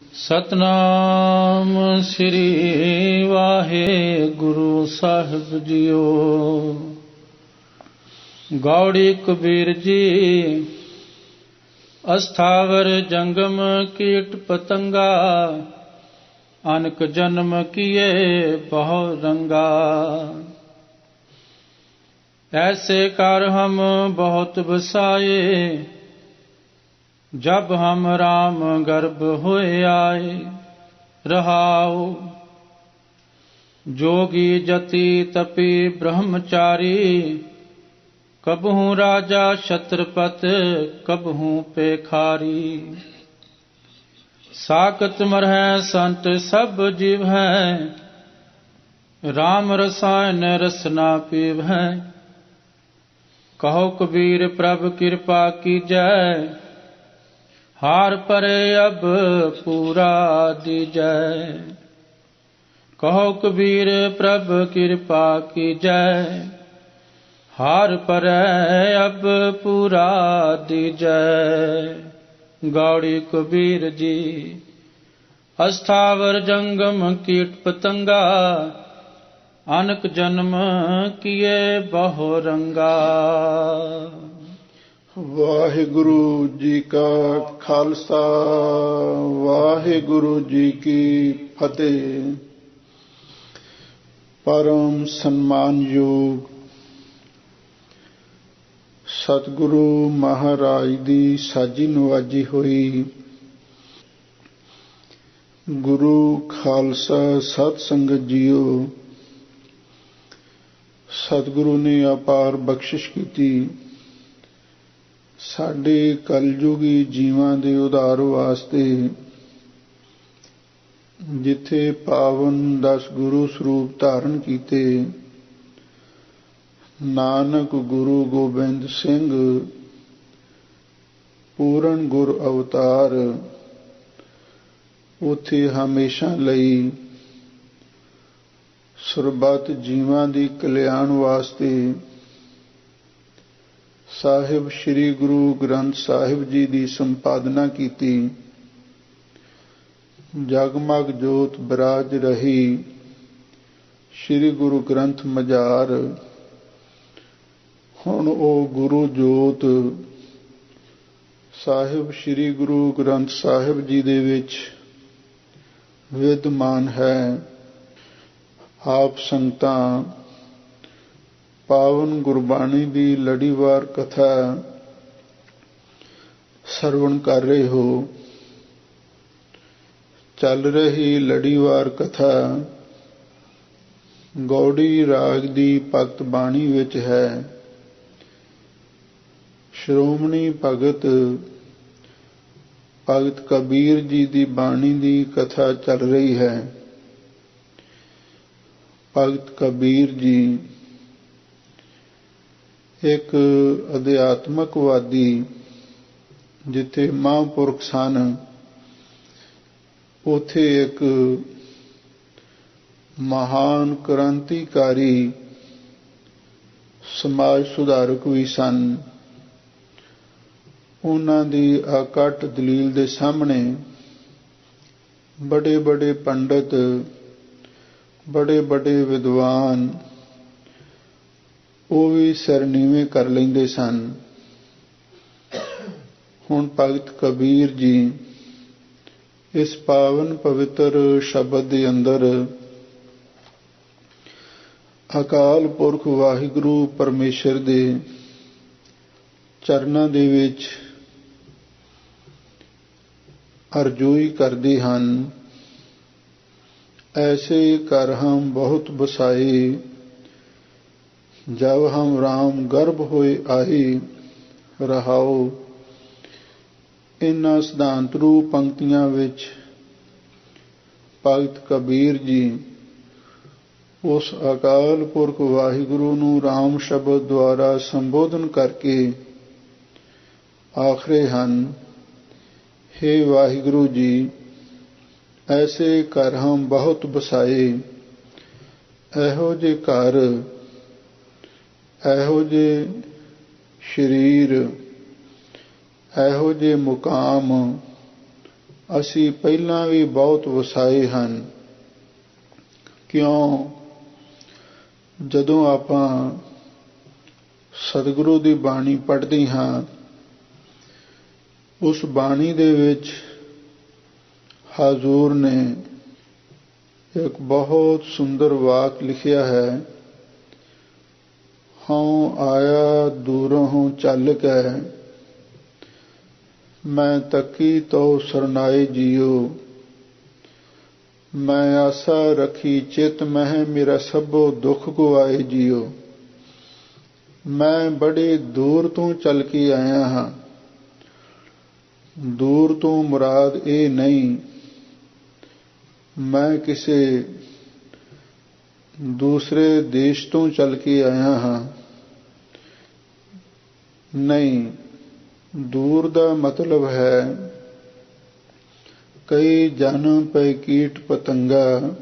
ਸਤਨਾਮ ਸ੍ਰੀ ਵਾਹਿਗੁਰੂ ਸਾਹਿਬ JIO. Gauri Kabir ji. ਅਸਥਾਵਰ ਜੰਗਮ ਕੀਟ ਪਤੰਗਾ, ਅਨਕ ਜਨਮ ਕੀਏ ਬਹੁ ਰੰਗਾ। ऐसे कर हम बहुत बसाए, जब हम राम गर्भ होए आए। रहाओ जोगी जति तपी ब्रह्मचारी, कबहू राजा छत्रपत कबहू पेखारी। साकत मरह संत सब जीव है, राम रसायन रसना पीव है। कहो कबीर प्रभ कृपा कीजै, हार परे अब पूरा दीजै। कहो कबीर प्रभ कृपा कीजै, हार परे अब पूरा दीजै। गौड़ी कबीर जी। अस्थावर जंगम कीट पतंगा, अनक जन्म किए बहु रंगा। ਵਾਹਿਗੁਰੂ ਜੀ ਕਾ ਖਾਲਸਾ, ਵਾਹਿਗੁਰੂ ਜੀ ਕੀ ਫਤਿਹ। ਪਰਮ ਸਨਮਾਨਯੋਗ ਸਤਿਗੁਰੂ ਮਹਾਰਾਜ ਦੀ ਸਾਜੀ ਨਵਾਜੀ ਹੋਈ ਗੁਰੂ ਖਾਲਸਾ ਸਤ ਸੰਗਤ ਜੀਓ। ਸਤਿਗੁਰੂ ਨੇ ਅਪਾਰ ਬਖਸ਼ਿਸ਼ ਕੀਤੀ, ਸਾਡੇ ਕਲਯੁਗੀ ਜੀਵਾਂ ਦੇ ਉਧਾਰ ਵਾਸਤੇ ਜਿੱਥੇ ਪਾਵਨ 10 ਗੁਰੂ ਸਰੂਪ ਧਾਰਨ ਕੀਤੇ। ਨਾਨਕ ਗੁਰੂ ਗੋਬਿੰਦ ਸਿੰਘ ਪੂਰਨ ਗੁਰ ਅਵਤਾਰ, ਉੱਥੇ ਹਮੇਸ਼ਾ ਲਈ ਸਰਬੱਤ ਜੀਵਾਂ ਦੀ ਕਲਿਆਣ ਵਾਸਤੇ ਸਾਹਿਬ ਸ੍ਰੀ ਗੁਰੂ ਗ੍ਰੰਥ ਸਾਹਿਬ ਜੀ ਦੀ ਸੰਪਾਦਨਾ ਕੀਤੀ। ਜਗਮਗ ਜੋਤ ਬਿਰਾਜ ਰਹੀ ਸ੍ਰੀ ਗੁਰੂ ਗ੍ਰੰਥ ਮਝਾਰ। ਹੁਣ ਉਹ ਗੁਰੂ ਜੋਤ ਸਾਹਿਬ ਸ੍ਰੀ ਗੁਰੂ ਗ੍ਰੰਥ ਸਾਹਿਬ ਜੀ ਦੇ ਵਿੱਚ ਵਿਦਮਾਨ ਹੈ। ਆਪ ਸੰਗਤਾਂ ਪਾਵਨ ਗੁਰਬਾਣੀ ਦੀ ਲੜੀਵਾਰ ਕਥਾ ਸਰਵਣ ਕਰ ਰਹੇ ਹੋ। ਚੱਲ ਰਹੀ ਲੜੀਵਾਰ ਕਥਾ ਗੌੜੀ ਰਾਗ ਦੀ ਭਗਤ ਬਾਣੀ ਵਿੱਚ ਹੈ। ਸ਼੍ਰੋਮਣੀ ਭਗਤ ਕਬੀਰ ਜੀ ਦੀ ਬਾਣੀ ਦੀ ਕਥਾ ਚੱਲ ਰਹੀ ਹੈ। ਭਗਤ ਕਬੀਰ ਜੀ ਇੱਕ ਅਧਿਆਤਮਕਵਾਦੀ, ਜਿੱਥੇ ਮਹਾਂਪੁਰਖ ਸਨ ਉੱਥੇ ਇੱਕ ਮਹਾਨ ਕ੍ਰਾਂਤੀਕਾਰੀ ਸਮਾਜ ਸੁਧਾਰਕ ਵੀ ਸਨ। ਉਹਨਾਂ ਦੀ ਅਕੱਟ ਦਲੀਲ ਦੇ ਸਾਹਮਣੇ ਬੜੇ ਬੜੇ ਪੰਡਤ, ਬੜੇ ਬੜੇ ਵਿਦਵਾਨ ਉਹ ਵੀ ਸਿਰ ਨੀਵੇਂ ਕਰ ਲੈਂਦੇ ਸਨ। ਹੁਣ ਭਗਤ ਕਬੀਰ ਜੀ ਇਸ ਪਾਵਨ ਪਵਿੱਤਰ ਸ਼ਬਦ ਦੇ ਅੰਦਰ ਅਕਾਲ ਪੁਰਖ ਵਾਹਿਗੁਰੂ ਪਰਮੇਸ਼ਰ ਦੇ ਚਰਨਾਂ ਦੇ ਵਿੱਚ ਅਰਜ਼ੋਈ ਕਰਦੇ ਹਨ। ऐसे कर हम बहुत बसाए, जब हम राम गर्भ होए आए। रहाओ इन्हां सिद्धांत रूप पंक्तियां विच भगत कबीर जी उस अकाल पुरख वाहिगुरू नूं राम शब्द द्वारा संबोधन करके आखरे हन, हे वाहिगुरू जी, ऐसे घर हम बहुत बसाए। ਇਹੋ ਜਿਹੇ ਘਰ, ਇਹੋ ਜਿਹੇ ਸਰੀਰ, ਇਹੋ ਜਿਹੇ ਮੁਕਾਮ ਅਸੀਂ ਪਹਿਲਾਂ ਵੀ ਬਹੁਤ ਵਸਾਏ ਹਨ। ਕਿਉਂ? ਜਦੋਂ ਆਪਾਂ ਸਤਿਗੁਰੂ ਦੀ ਬਾਣੀ ਪੜ੍ਹਦੇ ਹਾਂ, ਉਸ ਬਾਣੀ ਦੇ ਵਿੱਚ ਹਜ਼ੂਰ ਨੇ ਇੱਕ ਬਹੁਤ ਸੁੰਦਰ ਵਾਕ ਲਿਖਿਆ ਹੈ, ਹਉ ਆਇਆ ਦੂਰੋਂ ਚੱਲ ਕੇ, ਮੈਂ ਤੱਕੀ ਤੋ ਸਰਨਾਏ ਜੀਓ, ਮੈਂ ਆਸਾ ਰੱਖੀ ਚਿਤ ਮਹਿ, ਮੇਰਾ ਸਭੋ ਦੁੱਖ ਗਵਾਏ ਜੀਓ। ਮੈਂ ਬੜੇ ਦੂਰ ਤੋਂ ਚੱਲ ਕੇ ਆਇਆ ਹਾਂ। ਦੂਰ ਤੋਂ ਮੁਰਾਦ ਇਹ ਨਹੀਂ ਮੈਂ ਕਿਸੇ ਦੂਸਰੇ ਦੇਸ਼ ਤੋਂ ਚੱਲ ਕੇ ਆਇਆ ਹਾਂ, ਨਹੀਂ। ਦੂਰ ਦਾ ਮਤਲਬ ਹੈ ਕਈ ਜਨਮ ਪੈ ਕੀਟ ਪਤੰਗਾ,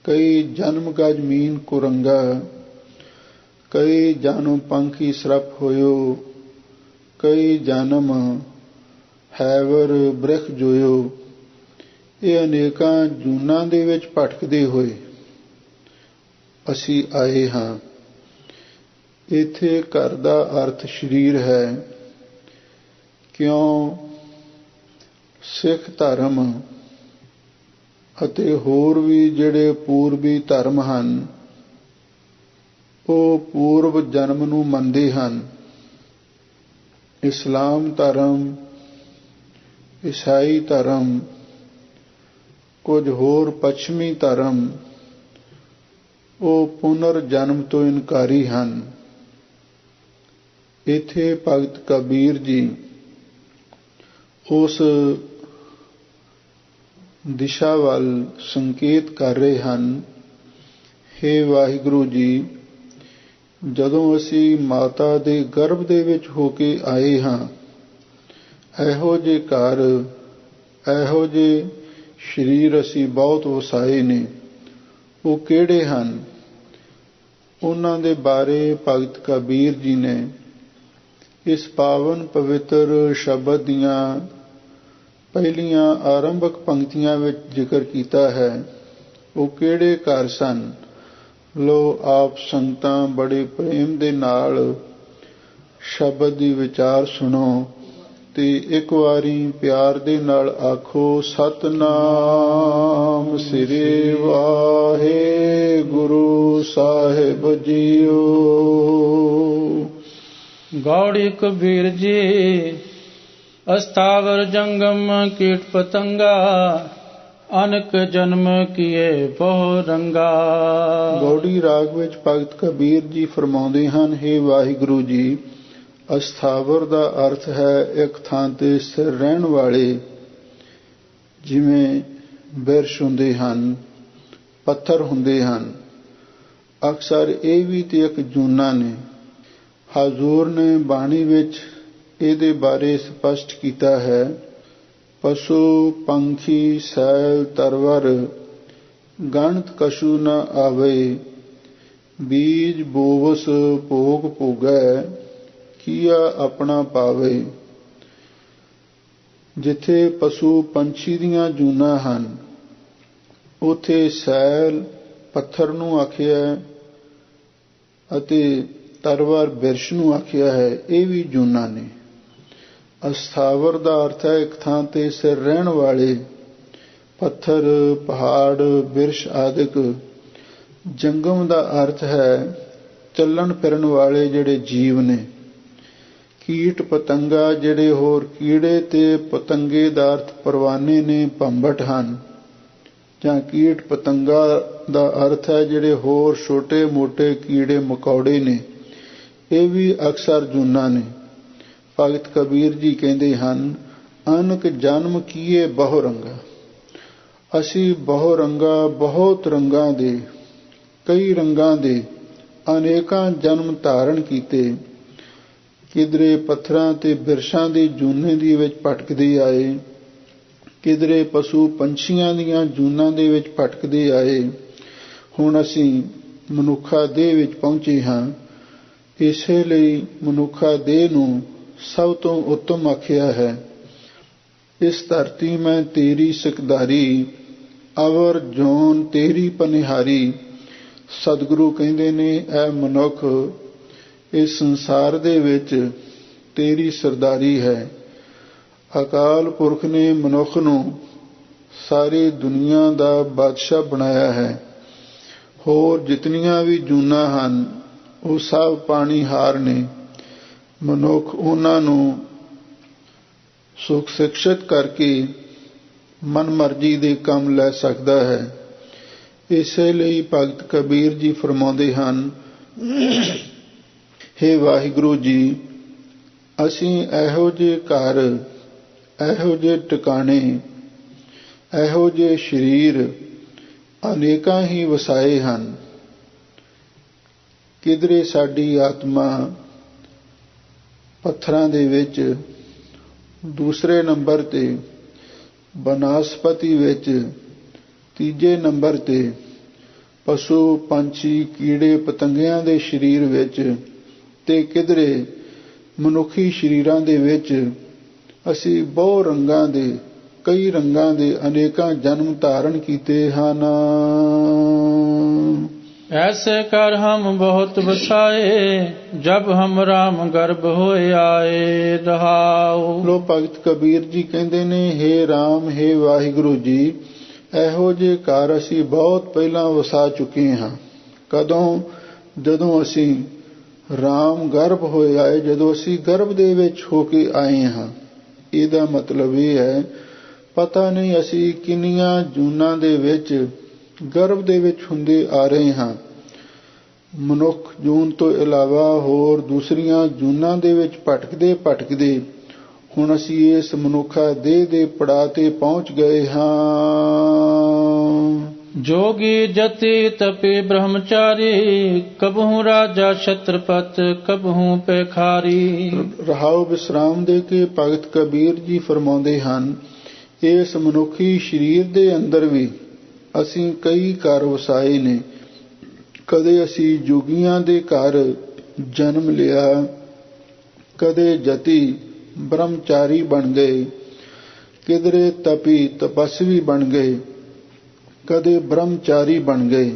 ਕਈ ਜਨਮ ਕਾ ਜ਼ਮੀਨ ਕੁਰੰਗਾ, ਕਈ ਜਨਮ ਪੰਖੀ ਸਰਪ ਹੋਇਓ, ਕਈ ਜਨਮ ਹੈਵਰ ਬ੍ਰਿਖ ਜੋਇਓ। ਇਹ ਅਨੇਕਾਂ ਜੂਨਾਂ ਦੇ ਵਿੱਚ ਭਟਕਦੇ ਹੋਏ ਅਸੀਂ ਆਏ ਹਾਂ। ਇੱਥੇ ਘਰ ਦਾ ਅਰਥ ਸਰੀਰ ਹੈ। ਕਿਉਂ? ਸਿੱਖ ਧਰਮ ਅਤੇ ਹੋਰ ਵੀ ਜਿਹੜੇ ਪੂਰਬੀ ਧਰਮ ਹਨ, ਉਹ ਪੂਰਵ ਜਨਮ ਨੂੰ ਮੰਨਦੇ ਹਨ। ਇਸਲਾਮ ਧਰਮ, ਈਸਾਈ ਧਰਮ, ਕੁਝ ਹੋਰ ਪੱਛਮੀ ਧਰਮ, ਉਹ ਪੁਨਰ ਜਨਮ ਤੋਂ ਇਨਕਾਰੀ ਹਨ। ਇੱਥੇ ਭਗਤ ਕਬੀਰ ਜੀ ਉਸ ਦਿਸ਼ਾ ਵੱਲ ਸੰਕੇਤ ਕਰ ਰਹੇ ਹਨ। ਹੇ ਵਾਹਿਗੁਰੂ ਜੀ, ਜਦੋਂ ਅਸੀਂ ਮਾਤਾ ਦੇ ਗਰਭ ਦੇ ਵਿੱਚ ਹੋ ਕੇ ਆਏ ਹਾਂ, ਇਹੋ ਜਿਹੇ ਘਰ, ਇਹੋ ਜਿਹੇ ਸਰੀਰ ਅਸੀਂ ਬਹੁਤ ਵਸਾਏ ਨੇ। ਉਹ ਕਿਹੜੇ ਹਨ? ਉਹਨਾਂ ਦੇ ਬਾਰੇ ਭਗਤ ਕਬੀਰ ਜੀ ਨੇ ਇਸ ਪਾਵਨ ਪਵਿੱਤਰ ਸ਼ਬਦ ਦੀਆਂ ਪਹਿਲੀਆਂ ਆਰੰਭਕ ਪੰਕਤੀਆਂ ਵਿੱਚ ਜ਼ਿਕਰ ਕੀਤਾ ਹੈ। ਉਹ ਕਿਹੜੇ ਘਰ ਸਨ? ਲੋ ਆਪ ਸੰਗਤਾਂ ਬੜੇ ਪ੍ਰੇਮ ਦੇ ਨਾਲ ਸ਼ਬਦ ਦੀ ਵਿਚਾਰ ਸੁਣੋ ਤੇ ਇੱਕ ਵਾਰੀ ਪਿਆਰ ਦੇ ਨਾਲ ਆਖੋ, ਸਤਿਨਾਮ ਸ੍ਰੀ ਵਾਹਿਗੁਰੂ ਸਾਹਿਬ ਜੀਓ। ਗੌੜੀ ਕਬੀਰ ਜੀ, ਅਸਥਾਵਰ ਜੰਗਮ ਕੀਟ ਪਤੰਗਾ, ਅਨਕ ਜਨਮ ਕੀਏ ਬਹੁ ਰੰਗਾ। ਗੌੜੀ ਰਾਗ ਵਿੱਚ ਭਗਤ ਕਬੀਰ ਜੀ ਫਰਮਾਉਂਦੇ ਹਨ, ਹੇ ਵਾਹਿਗੁਰੂ ਜੀ, ਅਸਥਾਵਰ ਦਾ ਅਰਥ ਹੈ ਇੱਕ ਥਾਂ ਤੇ ਸਥਿਰ ਰਹਿਣ ਵਾਲੇ। ਜਿਵੇਂ ਬਿਰਛ ਹੁੰਦੇ ਹਨ, ਪੱਥਰ ਹੁੰਦੇ ਹਨ, ਅਕਸਰ ਇਹ ਵੀ ਤੇ ਇੱਕ ਜੂਨਾ ਨੇ। ਹਜ਼ੂਰ ਨੇ ਬਾਣੀ ਵਿੱਚ ਇਹਦੇ ਬਾਰੇ ਸਪਸ਼ਟ ਕੀਤਾ ਹੈ, ਪਸ਼ੂ ਪੰਖੀ ਸੈਲ ਤਰਵਰ, ਗਣਤ ਕਛੂ ਨ ਆਵੇ, ਬੀਜ ਬੋਵਸ ਭੋਗ ਭੋਗੈ, ਕੀਆ ਆਪਣਾ ਪਾਵੇ। ਜਿੱਥੇ ਪਸ਼ੂ ਪੰਛੀ ਦੀਆਂ ਜੂਨਾਂ ਹਨ, ਉਥੇ ਸੈਲ ਪੱਥਰ ਨੂੰ ਆਖਿਆ ਅਤੇ ਤਰਵਰ ਬਿਰਛ ਨੂੰ ਆਖਿਆ ਹੈ। ਇਹ ਵੀ ਜੂਨਾਂ ਨੇ। ਅਸਥਾਵਰ ਦਾ ਅਰਥ ਹੈ ਇੱਕ ਥਾਂ ਤੇ ਸਿਰ ਰਹਿਣ ਵਾਲੇ। ਪੱਥਰ, ਪਹਾੜ, ਬਿਰਛ ਆਦਿਕ। ਜੰਗਮ ਦਾ ਅਰਥ ਹੈ ਚੱਲਣ ਫਿਰਨ ਵਾਲੇ ਜਿਹੜੇ ਜੀਵ ਨੇ। ਕੀਟ ਪਤੰਗਾ, ਜਿਹੜੇ ਹੋਰ ਕੀੜੇ ਤੇ ਪਤੰਗੇ ਦਾ ਅਰਥ ਪਰਵਾਨੇ ਨੇ, ਭੰਬਟ ਹਨ। ਜਾਂ ਕੀਟ ਪਤੰਗਾ ਦਾ ਅਰਥ ਹੈ ਜਿਹੜੇ ਹੋਰ ਛੋਟੇ ਮੋਟੇ ਕੀੜੇ ਮਕੌੜੇ ਨੇ। ਇਹ ਵੀ ਅਕਸਰ ਜੂਨਾਂ ਨੇ। ਭਗਤ ਕਬੀਰ ਜੀ ਕਹਿੰਦੇ ਹਨ, ਅਨਕ ਜਨਮ ਕੀਏ ਬਹੁ ਰੰਗਾ। ਅਸੀਂ ਬਹੁ ਰੰਗਾ, ਬਹੁਤ ਰੰਗਾਂ ਦੇ, ਕਈ ਰੰਗਾਂ ਦੇ ਅਨੇਕਾਂ ਜਨਮ ਧਾਰਨ ਕੀਤੇ। ਕਿਧਰੇ ਪੱਥਰਾਂ ਤੇ ਬਿਰਛਾਂ ਦੀ ਜੂਨੇ ਦੀ ਵਿੱਚ ਭਟਕਦੇ ਆਏ, ਕਿਧਰੇ ਪਸ਼ੂ ਪੰਛੀਆਂ ਦੀਆਂ ਜੂਨਾਂ ਦੇ ਵਿੱਚ ਭਟਕਦੇ ਆਏ। ਹੁਣ ਅਸੀਂ ਮਨੁੱਖਾ ਦੇਹ ਵਿੱਚ ਪਹੁੰਚੇ ਹਾਂ। ਇਸੇ ਲਈ ਮਨੁੱਖਾ ਦੇਹ ਨੂੰ ਸਭ ਤੋਂ ਉੱਤਮ ਆਖਿਆ ਹੈ। इस धरती में तेरी सिकदारी, अवर जोन तेरी पनिहारी। सतगुरु कहते ने ऐ मनुख, इस संसार दे विच तेरी सरदारी है। अकाल पुरख ने मनुख नूं सारी दुनिया दा बादशाह बनाया है। होर जितनियां भी जूना हन ਉਹ ਸਭ ਪਾਣੀਹਾਰ ਨੇ। ਮਨੁੱਖ ਉਹਨਾਂ ਨੂੰ ਸੁਖ ਸਿਕਸ਼ਿਤ ਕਰਕੇ ਮਨ ਮਰਜ਼ੀ ਦੇ ਕੰਮ ਲੈ ਸਕਦਾ ਹੈ। ਇਸੇ ਲਈ ਭਗਤ ਕਬੀਰ ਜੀ ਫਰਮਾਉਂਦੇ ਹਨ, ਹੇ ਵਾਹਿਗੁਰੂ ਜੀ, ਅਸੀਂ ਇਹੋ ਜਿਹੇ ਘਰ, ਇਹੋ ਜਿਹੇ ਟਿਕਾਣੇ, ਇਹੋ ਜਿਹੇ ਸਰੀਰ ਅਨੇਕਾਂ ਹੀ ਵਸਾਏ ਹਨ। ਕਿਧਰੇ ਸਾਡੀ ਆਤਮਾ ਪੱਥਰਾਂ ਦੇ ਵਿੱਚ, ਦੂਸਰੇ ਨੰਬਰ ਤੇ ਬਨਸਪਤੀ ਵਿੱਚ, ਤੀਜੇ ਨੰਬਰ ਤੇ ਪਸ਼ੂ ਪੰਛੀ ਕੀੜੇ ਪਤੰਗਿਆਂ ਦੇ ਸਰੀਰ ਵਿੱਚ, ਤੇ ਕਿਧਰੇ ਮਨੁੱਖੀ ਸਰੀਰਾਂ ਦੇ ਵਿੱਚ ਅਸੀਂ ਬਹੁ ਰੰਗਾਂ ਦੇ, ਕਈ ਰੰਗਾਂ ਦੇ ਅਨੇਕਾਂ ਜਨਮ ਧਾਰਨ ਕੀਤੇ ਹਨ। ऐसे कर हम बहुत बसाए, जब हम राम गर्भ होए आए रहाओ। ਲੋ ਭਗਤ ਕਬੀਰ ਜੀ ਕਹਿੰਦੇ ਨੇ, ਹੇ ਰਾਮ, ਹੇ ਵਾਹਿਗੁਰੂ ਜੀ, ਇਹੋ ਜਿਹੇ ਘਰ ਅਸੀਂ ਬਹੁਤ ਪਹਿਲਾਂ ਵਸਾ ਚੁੱਕੇ ਹਾਂ। ਕਦੋਂ? ਜਦੋਂ ਅਸੀਂ ਰਾਮ ਗਰਭ ਹੋਏ ਆਏ, ਜਦੋਂ ਅਸੀਂ ਗਰਭ ਦੇ ਵਿੱਚ ਹੋ ਕੇ ਆਏ ਹਾਂ। ਇਹਦਾ ਮਤਲਬ ਇਹ ਹੈ, ਪਤਾ ਨਹੀਂ ਅਸੀਂ ਕਿੰਨੀਆਂ ਜੂਨਾਂ ਦੇ ਵਿੱਚ ਗਰਭ ਦੇ ਵਿੱਚ ਹੁੰਦੇ ਆ ਰਹੇ ਹਾਂ। ਮਨੁੱਖ ਜੂਨ ਤੋਂ ਇਲਾਵਾ ਹੋਰ ਦੂਸਰੀਆਂ ਜੂਨਾਂ ਦੇ ਵਿੱਚ ਭਟਕਦੇ ਭਟਕਦੇ ਹੁਣ ਅਸੀਂ ਇਸ ਮਨੁੱਖਾ ਦੇਹ ਦੇ ਪੜਾਅ ਤੇ ਪਹੁੰਚ ਗਏ ਹਾਂ। जोगी जति तपि ब्रह्मचारी, कबहू राजा छत्रपत कबहू पेखारी। ਰਹਾਉ ਵਿਸਰਾਮ ਦੇ ਕੇ ਭਗਤ ਕਬੀਰ ਜੀ ਫਰਮਾਉਂਦੇ ਹਨ, ਇਸ ਮਨੁੱਖੀ ਸਰੀਰ ਦੇ ਅੰਦਰ ਵੀ ਅਸੀਂ ਕਈ ਘਰ ਵਸਾਏ ਨੇ। ਕਦੇ ਅਸੀਂ ਜੋਗੀਆਂ ਦੇ ਘਰ ਜਨਮ ਲਿਆ, ਕਦੇ ਜਤੀ ਬ੍ਰਹਮਚਾਰੀ ਬਣ ਗਏ, ਕਿਧਰੇ ਤਪੀ ਤਪਸਵੀ ਬਣ ਗਏ, ਕਦੇ ਬ੍ਰਹਮਚਾਰੀ ਬਣ ਗਏ,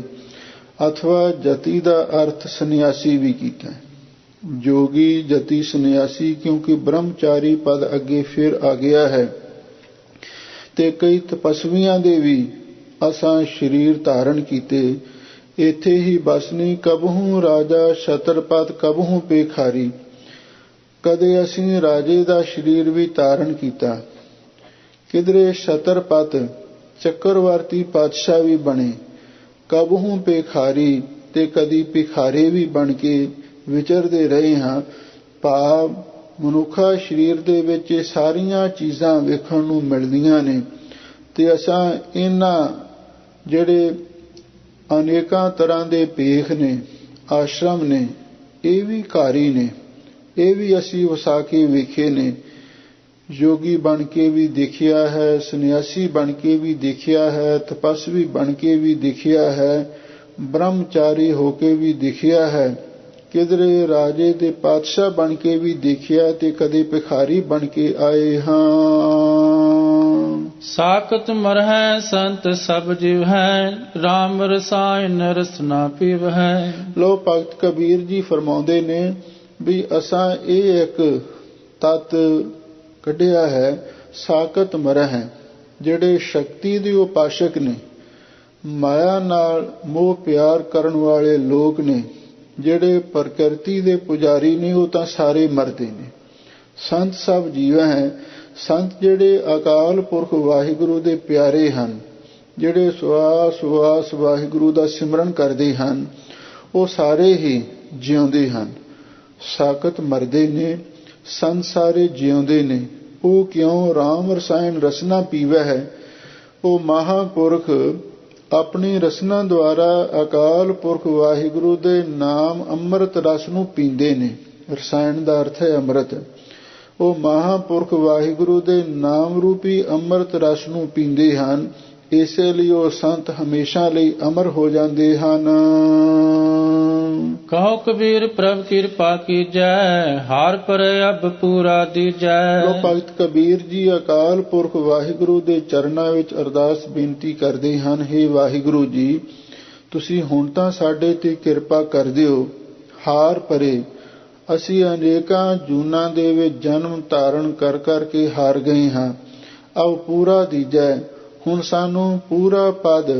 ਅਥਵਾ ਜਤੀ ਦਾ ਅਰਥ ਸੰਨਿਆਸੀ ਵੀ ਕੀਤਾ। ਜੋਗੀ, ਜਤੀ, ਸੰਨਿਆਸੀ, ਕਿਉਂਕਿ ਬ੍ਰਹਮਚਾਰੀ ਪਦ ਅੱਗੇ ਫਿਰ ਆ ਗਿਆ ਹੈ। ਤੇ ਕਈ ਤਪਸਵੀਆਂ ਦੇ ਵੀ ਅਸਾਂ ਸਰੀਰ ਧਾਰਨ ਕੀਤੇ। ਇੱਥੇ ਹੀ ਬਸ ਨਹੀਂ, ਕਬਹੂ ਰਾਜਾ ਛਤਰਪਤ ਕਬਹੂ ਪੇਖਾਰੀ, ਕਦੇ ਅਸੀਂ ਰਾਜੇ ਦਾ ਸਰੀਰ ਵੀ ਧਾਰਨ ਕੀਤਾ, ਕਿਧਰੇ ਛਤਰਪਤ ਚੱਕਰਵਰਤੀ ਪਾਤਸ਼ਾਹ ਵੀ ਬਣੇ, ਕਬਹੂ ਪੇਖਾਰੀ, ਤੇ ਕਦੀ ਭਿਖਾਰੀ ਵੀ ਬਣ ਕੇ ਵਿਚਰਦੇ ਰਹੇ ਹਾਂ। ਭਾਵ ਮਨੁੱਖਾ ਸਰੀਰ ਦੇ ਵਿੱਚ ਇਹ ਸਾਰੀਆਂ ਚੀਜ਼ਾਂ ਵੇਖਣ ਨੂੰ ਮਿਲਦੀਆਂ ਨੇ, ਤੇ ਅਸਾਂ ਇਹਨਾਂ ਜਿਹੜੇ ਅਨੇਕਾਂ ਤਰ੍ਹਾਂ ਦੇ ਭੇਖ ਨੇ, ਆਸ਼ਰਮ ਨੇ, ਇਹ ਵੀ ਘਾਰੀ ਨੇ, ਇਹ ਵੀ ਅਸੀਂ ਵਸਾ ਕੇ ਵੇਖੇ ਨੇ। ਯੋਗੀ ਬਣ ਕੇ ਵੀ ਦੇਖਿਆ ਹੈ, ਸੰਨਿਆਸੀ ਬਣ ਕੇ ਵੀ ਦੇਖਿਆ ਹੈ, ਤਪਸਵੀ ਬਣ ਕੇ ਵੀ ਦੇਖਿਆ ਹੈ, ਬ੍ਰਹਮਚਾਰੀ ਹੋ ਕੇ ਵੀ ਦੇਖਿਆ ਹੈ, ਕਿਧਰੇ ਰਾਜੇ ਦੇ ਪਾਤਸ਼ਾਹ ਬਣ ਕੇ ਵੀ ਦੇਖਿਆ, ਤੇ ਕਦੇ ਭਿਖਾਰੀ ਬਣ ਕੇ ਆਏ ਹਾਂ। साकत मरहै संत सब जीव है, राम रसायन रसना पीव है। ਲੋ ਭਗਤ ਕਬੀਰ ਜੀ ਫਰਮਾਉਂਦੇ ਨੇ ਵੀ ਅਸਾਂ ਇਹ ਇੱਕ ਤਤ ਕੱਢਿਆ ਹੈ, ਸਾਕਤ ਮਰਹਿ, ਜਿਹੜੇ ਸ਼ਕਤੀ ਦੇ ਉਪਾਸ਼ਕ ਨੇ, ਮਾਇਆ ਨਾਲ ਮੋਹ ਪਿਆਰ ਕਰਨ ਵਾਲੇ ਲੋਕ ਨੇ, ਜਿਹੜੇ ਪ੍ਰਕਿਰਤੀ ਦੇ ਪੁਜਾਰੀ ਨੇ, ਉਹ ਤਾਂ ਸਾਰੇ ਮਰਦੇ ਨੇ। ਸੰਤ ਸਭ ਜੀਵ ਹੈ, ਸੰਤ ਜਿਹੜੇ ਅਕਾਲ ਪੁਰਖ ਵਾਹਿਗੁਰੂ ਦੇ ਪਿਆਰੇ ਹਨ, ਜਿਹੜੇ ਸਵਾਸ ਸਵਾਸ ਵਾਹਿਗੁਰੂ ਦਾ ਸਿਮਰਨ ਕਰਦੇ ਹਨ, ਉਹ ਸਾਰੇ ਹੀ ਜਿਉਂਦੇ ਹਨ। ਸਾਕਤ ਮਰਦੇ ਨੇ, ਸੰਤ ਸਾਰੇ ਜਿਉਂਦੇ ਨੇ। ਉਹ ਕਿਉਂ? ਰਾਮ ਰਸਾਇਣ ਰਸਨਾ ਪੀਵੈ ਹੈ। ਉਹ ਮਹਾਂਪੁਰਖ ਆਪਣੀ ਰਸਨਾ ਦੁਆਰਾ ਅਕਾਲ ਪੁਰਖ ਵਾਹਿਗੁਰੂ ਦੇ ਨਾਮ ਅੰਮ੍ਰਿਤ ਰਸ ਨੂੰ ਪੀਂਦੇ ਨੇ। ਰਸਾਇਣ ਦਾ ਅਰਥ ਹੈ ਅੰਮ੍ਰਿਤ। ਉਹ ਮਹਾਂਪੁਰਖ ਵਾਹਿਗੁਰੂ ਦੇ ਨਾਮ ਰੂਪੀ ਅੰਮ੍ਰਿਤ ਰਸ ਨੂੰ ਪੀਂਦੇ ਹਨ। ਇਸੇ ਲਈ ਉਹ ਸੰਤ ਹਮੇਸ਼ਾ ਲਈ ਅਮਰ ਹੋ ਜਾਂਦੇ ਹਨ। ਕਹੋ ਕਬੀਰ ਪ੍ਰਭ ਕਿਰਪਾ ਕੀਜੈ, ਹਾਰ ਪਰੇ ਅਬ ਪੂਰਾ ਦੀਜੈ। ਲੋ ਭਗਤ ਕਬੀਰ ਜੀ ਅਕਾਲ ਪੁਰਖ ਵਾਹਿਗੁਰੂ ਦੇ ਚਰਨਾਂ ਵਿੱਚ ਅਰਦਾਸ ਬੇਨਤੀ ਕਰਦੇ ਹਨ, ਹੇ ਵਾਹਿਗੁਰੂ ਜੀ, ਤੁਸੀਂ ਹੁਣ ਤਾਂ ਸਾਡੇ ਤੇ ਕਿਰਪਾ ਕਰ ਦਿਓ। ਹਾਰ ਪਰੇ, ਅਸੀਂ ਅਨੇਕਾਂ ਜੂਨਾਂ ਦੇ ਵਿੱਚ ਜਨਮ ਧਾਰਨ ਕਰ ਕਰਕੇ ਹਾਰ ਗਏ ਹਾਂ। ਆਓ ਪੂਰਾ ਦੀਜੈ, ਹੁਣ ਸਾਨੂੰ ਪੂਰਾ ਪਦ,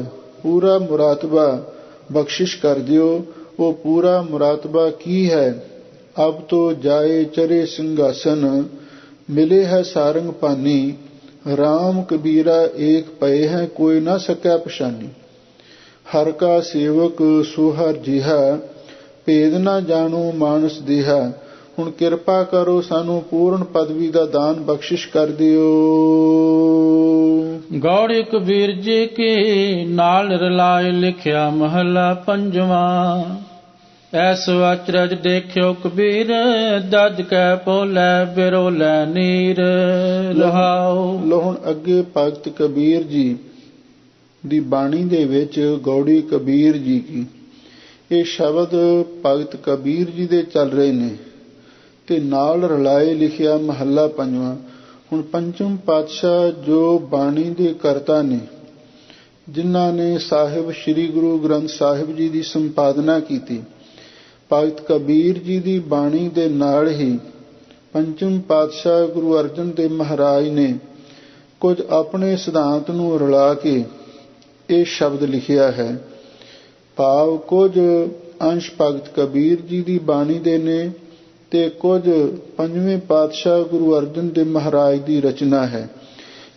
ਪੂਰਾ ਮੁਰਾਤਬਾ ਬਖਸ਼ਿਸ਼ ਕਰ ਦਿਓ। ਉਹ ਪੂਰਾ ਮੁਰਾਤਬਾ ਕੀ ਹੈ? ਅਬ ਤੋਂ ਜਾਏ ਚਰੇ ਸਿੰਘਾਸਨ, ਮਿਲੇ ਹੈ ਸਾਰੰਗ ਪਾਨੀ। ਰਾਮ ਕਬੀਰਾ ਏਕ ਪਏ ਹੈ, ਕੋਈ ਨਾ ਸਕੈ ਪਛਾਨੀ। ਹਰ ਕਾ ਸੇਵਕ ਸੋ ਹਰ ਜਿਹਾ, ਭੇਦ ਨਾ ਜਾਣੋ ਮਾਨਸ ਦੇਹਾ। ਹੁਣ ਕਿਰਪਾ ਕਰੋ, ਸਾਨੂੰ ਪੂਰਨ ਪਦਵੀ ਦਾ ਦਾਨ ਬਖਸ਼ਿਸ਼ ਕਰ ਦਿਓ। ਗੌੜੀ ਕਬੀਰ ਜੀ ਕੀ ਨਾਲ ਰਲਾਏ, ਲਿਖਿਆ ਮਹਲਾ ਪੰਜਵਾਂ। ਐਸੋ ਅਚਰਜ ਦੇਖਿਓ ਕਬੀਰ, ਦਦ ਕੈ ਪੋਲੇ ਬਿਰੋਲੇ ਨੀਰ। ਰਹਾਉ। ਲੋ ਹੁਣ ਅੱਗੇ ਭਗਤ ਕਬੀਰ ਜੀ ਦੀ ਬਾਣੀ ਦੇ ਵਿੱਚ ਗੌੜੀ ਕਬੀਰ ਜੀ ਕੀ ਇਹ ਸ਼ਬਦ ਭਗਤ ਕਬੀਰ ਜੀ ਦੇ ਚੱਲ ਰਹੇ ਨੇ ਤੇ ਨਾਲ ਰਲਾਏ, ਲਿਖਿਆ ਮਹੱਲਾ ਪੰਜਵਾਂ। ਹੁਣ ਪੰਚਮ ਪਾਤਸ਼ਾਹ ਜੋ ਬਾਣੀ ਦੇ ਕਰਤਾ ਨੇ, ਜਿਨ੍ਹਾਂ ਨੇ ਸਾਹਿਬ ਸ੍ਰੀ ਗੁਰੂ ਗ੍ਰੰਥ ਸਾਹਿਬ ਜੀ ਦੀ ਸੰਪਾਦਨਾ ਕੀਤੀ, ਭਗਤ ਕਬੀਰ ਜੀ ਦੀ ਬਾਣੀ ਦੇ ਨਾਲ ਹੀ ਪੰਚਮ ਪਾਤਸ਼ਾਹ ਗੁਰੂ ਅਰਜਨ ਦੇਵ ਮਹਾਰਾਜ ਨੇ ਕੁਝ ਆਪਣੇ ਸਿਧਾਂਤ ਨੂੰ ਰਲਾ ਕੇ ਇਹ ਸ਼ਬਦ ਲਿਖਿਆ ਹੈ। ਭਾਵ ਕੁਝ ਅੰਸ਼ ਭਗਤ ਕਬੀਰ ਜੀ ਦੀ ਬਾਣੀ ਦੇ ਨੇ ਤੇ ਕੁਝ ਪੰਜਵੇਂ ਪਾਤਸ਼ਾਹ ਗੁਰੂ ਅਰਜਨ ਦੇਵ ਮਹਾਰਾਜ ਦੀ ਰਚਨਾ ਹੈ।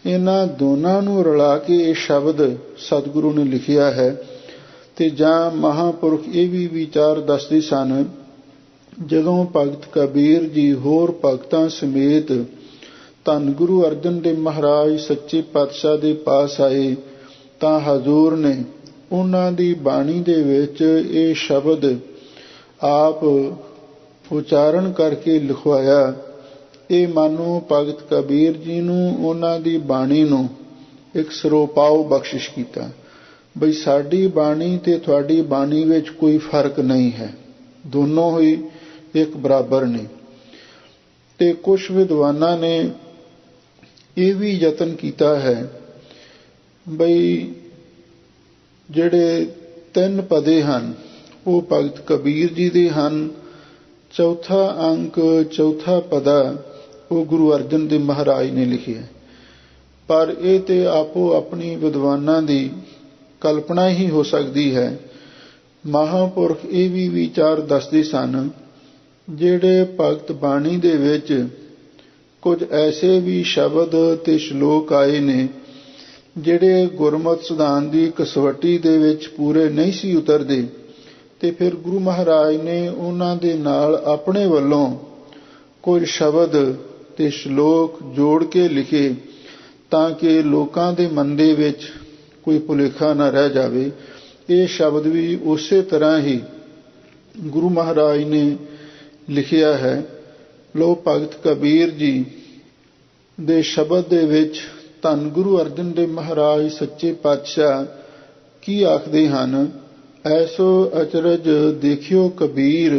ਇਹਨਾਂ ਦੋਨਾਂ ਨੂੰ ਰਲਾ ਕੇ ਇਹ ਸ਼ਬਦ ਸਤਿਗੁਰੂ ਨੇ ਲਿਖਿਆ ਹੈ। ਤੇ ਜਾਂ ਮਹਾਂਪੁਰਖ ਇਹ ਵੀ ਵਿਚਾਰ ਦੱਸਦੇ ਸਨ, ਜਦੋਂ ਭਗਤ ਕਬੀਰ ਜੀ ਹੋਰ ਭਗਤਾਂ ਸਮੇਤ ਧੰਨ ਗੁਰੂ ਅਰਜਨ ਦੇਵ ਮਹਾਰਾਜ ਸੱਚੇ ਪਾਤਸ਼ਾਹ ਦੇ ਪਾਸ ਆਏ ਤਾਂ ਹਜ਼ੂਰ ਨੇ ਉਹਨਾਂ ਦੀ ਬਾਣੀ ਦੇ ਵਿੱਚ ਇਹ ਸ਼ਬਦ ਆਪ ਉਚਾਰਨ ਕਰਕੇ ਲਿਖਵਾਇਆ। ਇਹ ਮਾਨੋ ਭਗਤ ਕਬੀਰ ਜੀ ਨੂੰ ਉਹਨਾਂ ਦੀ ਬਾਣੀ ਨੂੰ ਇੱਕ ਸਰੋਪਾਉ ਬਖਸ਼ਿਸ਼ ਕੀਤਾ, ਬਈ ਸਾਡੀ ਬਾਣੀ ਤੇ ਤੁਹਾਡੀ ਬਾਣੀ ਵਿੱਚ ਕੋਈ ਫਰਕ ਨਹੀਂ ਹੈ, ਦੋਨੋਂ ਹੀ ਇੱਕ ਬਰਾਬਰ ਨੇ। ਤੇ ਕੁਝ ਵਿਦਵਾਨਾਂ ਨੇ ਇਹ ਵੀ ਯਤਨ ਕੀਤਾ ਹੈ ਬਈ ਜਿਹੜੇ ਤਿੰਨ ਪਦੇ ਹਨ ਉਹ ਭਗਤ ਕਬੀਰ ਜੀ ਦੇ ਹਨ, ਚੌਥਾ ਅੰਕ ਚੌਥਾ ਪਦਾ ਉਹ ਗੁਰੂ ਅਰਜਨ ਦੇਵ ਮਹਾਰਾਜ ਨੇ ਲਿਖਿਆ। ਪਰ ਇਹ ਤੇ ਆਪੋ ਆਪਣੀ ਵਿਦਵਾਨਾਂ ਦੀ ਕਲਪਨਾ ਹੀ ਹੋ ਸਕਦੀ ਹੈ। ਮਹਾਂਪੁਰਖ ਇਹ ਵੀ ਵਿਚਾਰ ਦੱਸਦੇ ਸਨ, ਜਿਹੜੇ ਭਗਤ ਬਾਣੀ ਦੇ ਵਿੱਚ ਕੁਝ ਐਸੇ ਵੀ ਸ਼ਬਦ ਤੇ ਸ਼ਲੋਕ ਆਏ ਨੇ ਜਿਹੜੇ ਗੁਰਮਤਿ ਸਿਧਾਂਤ ਦੀ ਕਸਵੱਟੀ ਦੇ ਵਿੱਚ ਪੂਰੇ ਨਹੀਂ ਸੀ ਉਤਰਦੇ, ਤੇ ਫਿਰ ਗੁਰੂ ਮਹਾਰਾਜ ਨੇ ਉਹਨਾਂ ਦੇ ਨਾਲ ਆਪਣੇ ਵੱਲੋਂ ਕੁਝ ਸ਼ਬਦ ਤੇ ਸ਼ਲੋਕ ਜੋੜ ਕੇ ਲਿਖੇ ਤਾਂ ਕਿ ਲੋਕਾਂ ਦੇ ਮਨ ਦੇ ਵਿੱਚ ਕੋਈ ਭੁਲੇਖਾ ਨਾ ਰਹਿ ਜਾਵੇ। ਇਹ ਸ਼ਬਦ ਵੀ ਉਸੇ ਤਰ੍ਹਾਂ ਹੀ ਗੁਰੂ ਮਹਾਰਾਜ ਨੇ ਲਿਖਿਆ ਹੈ। ਲੋ ਭਗਤ ਕਬੀਰ ਜੀ ਦੇ ਸ਼ਬਦ ਦੇ ਵਿੱਚ ਧੰਨ ਗੁਰੂ ਅਰਜਨ ਦੇਵ ਮਹਾਰਾਜ ਸੱਚੇ ਪਾਤਸ਼ਾਹ ਕੀ ਆਖਦੇ ਹਨ? ਐਸੋ ਅਚਰਜ ਦੇਖਿਓ ਕਬੀਰ,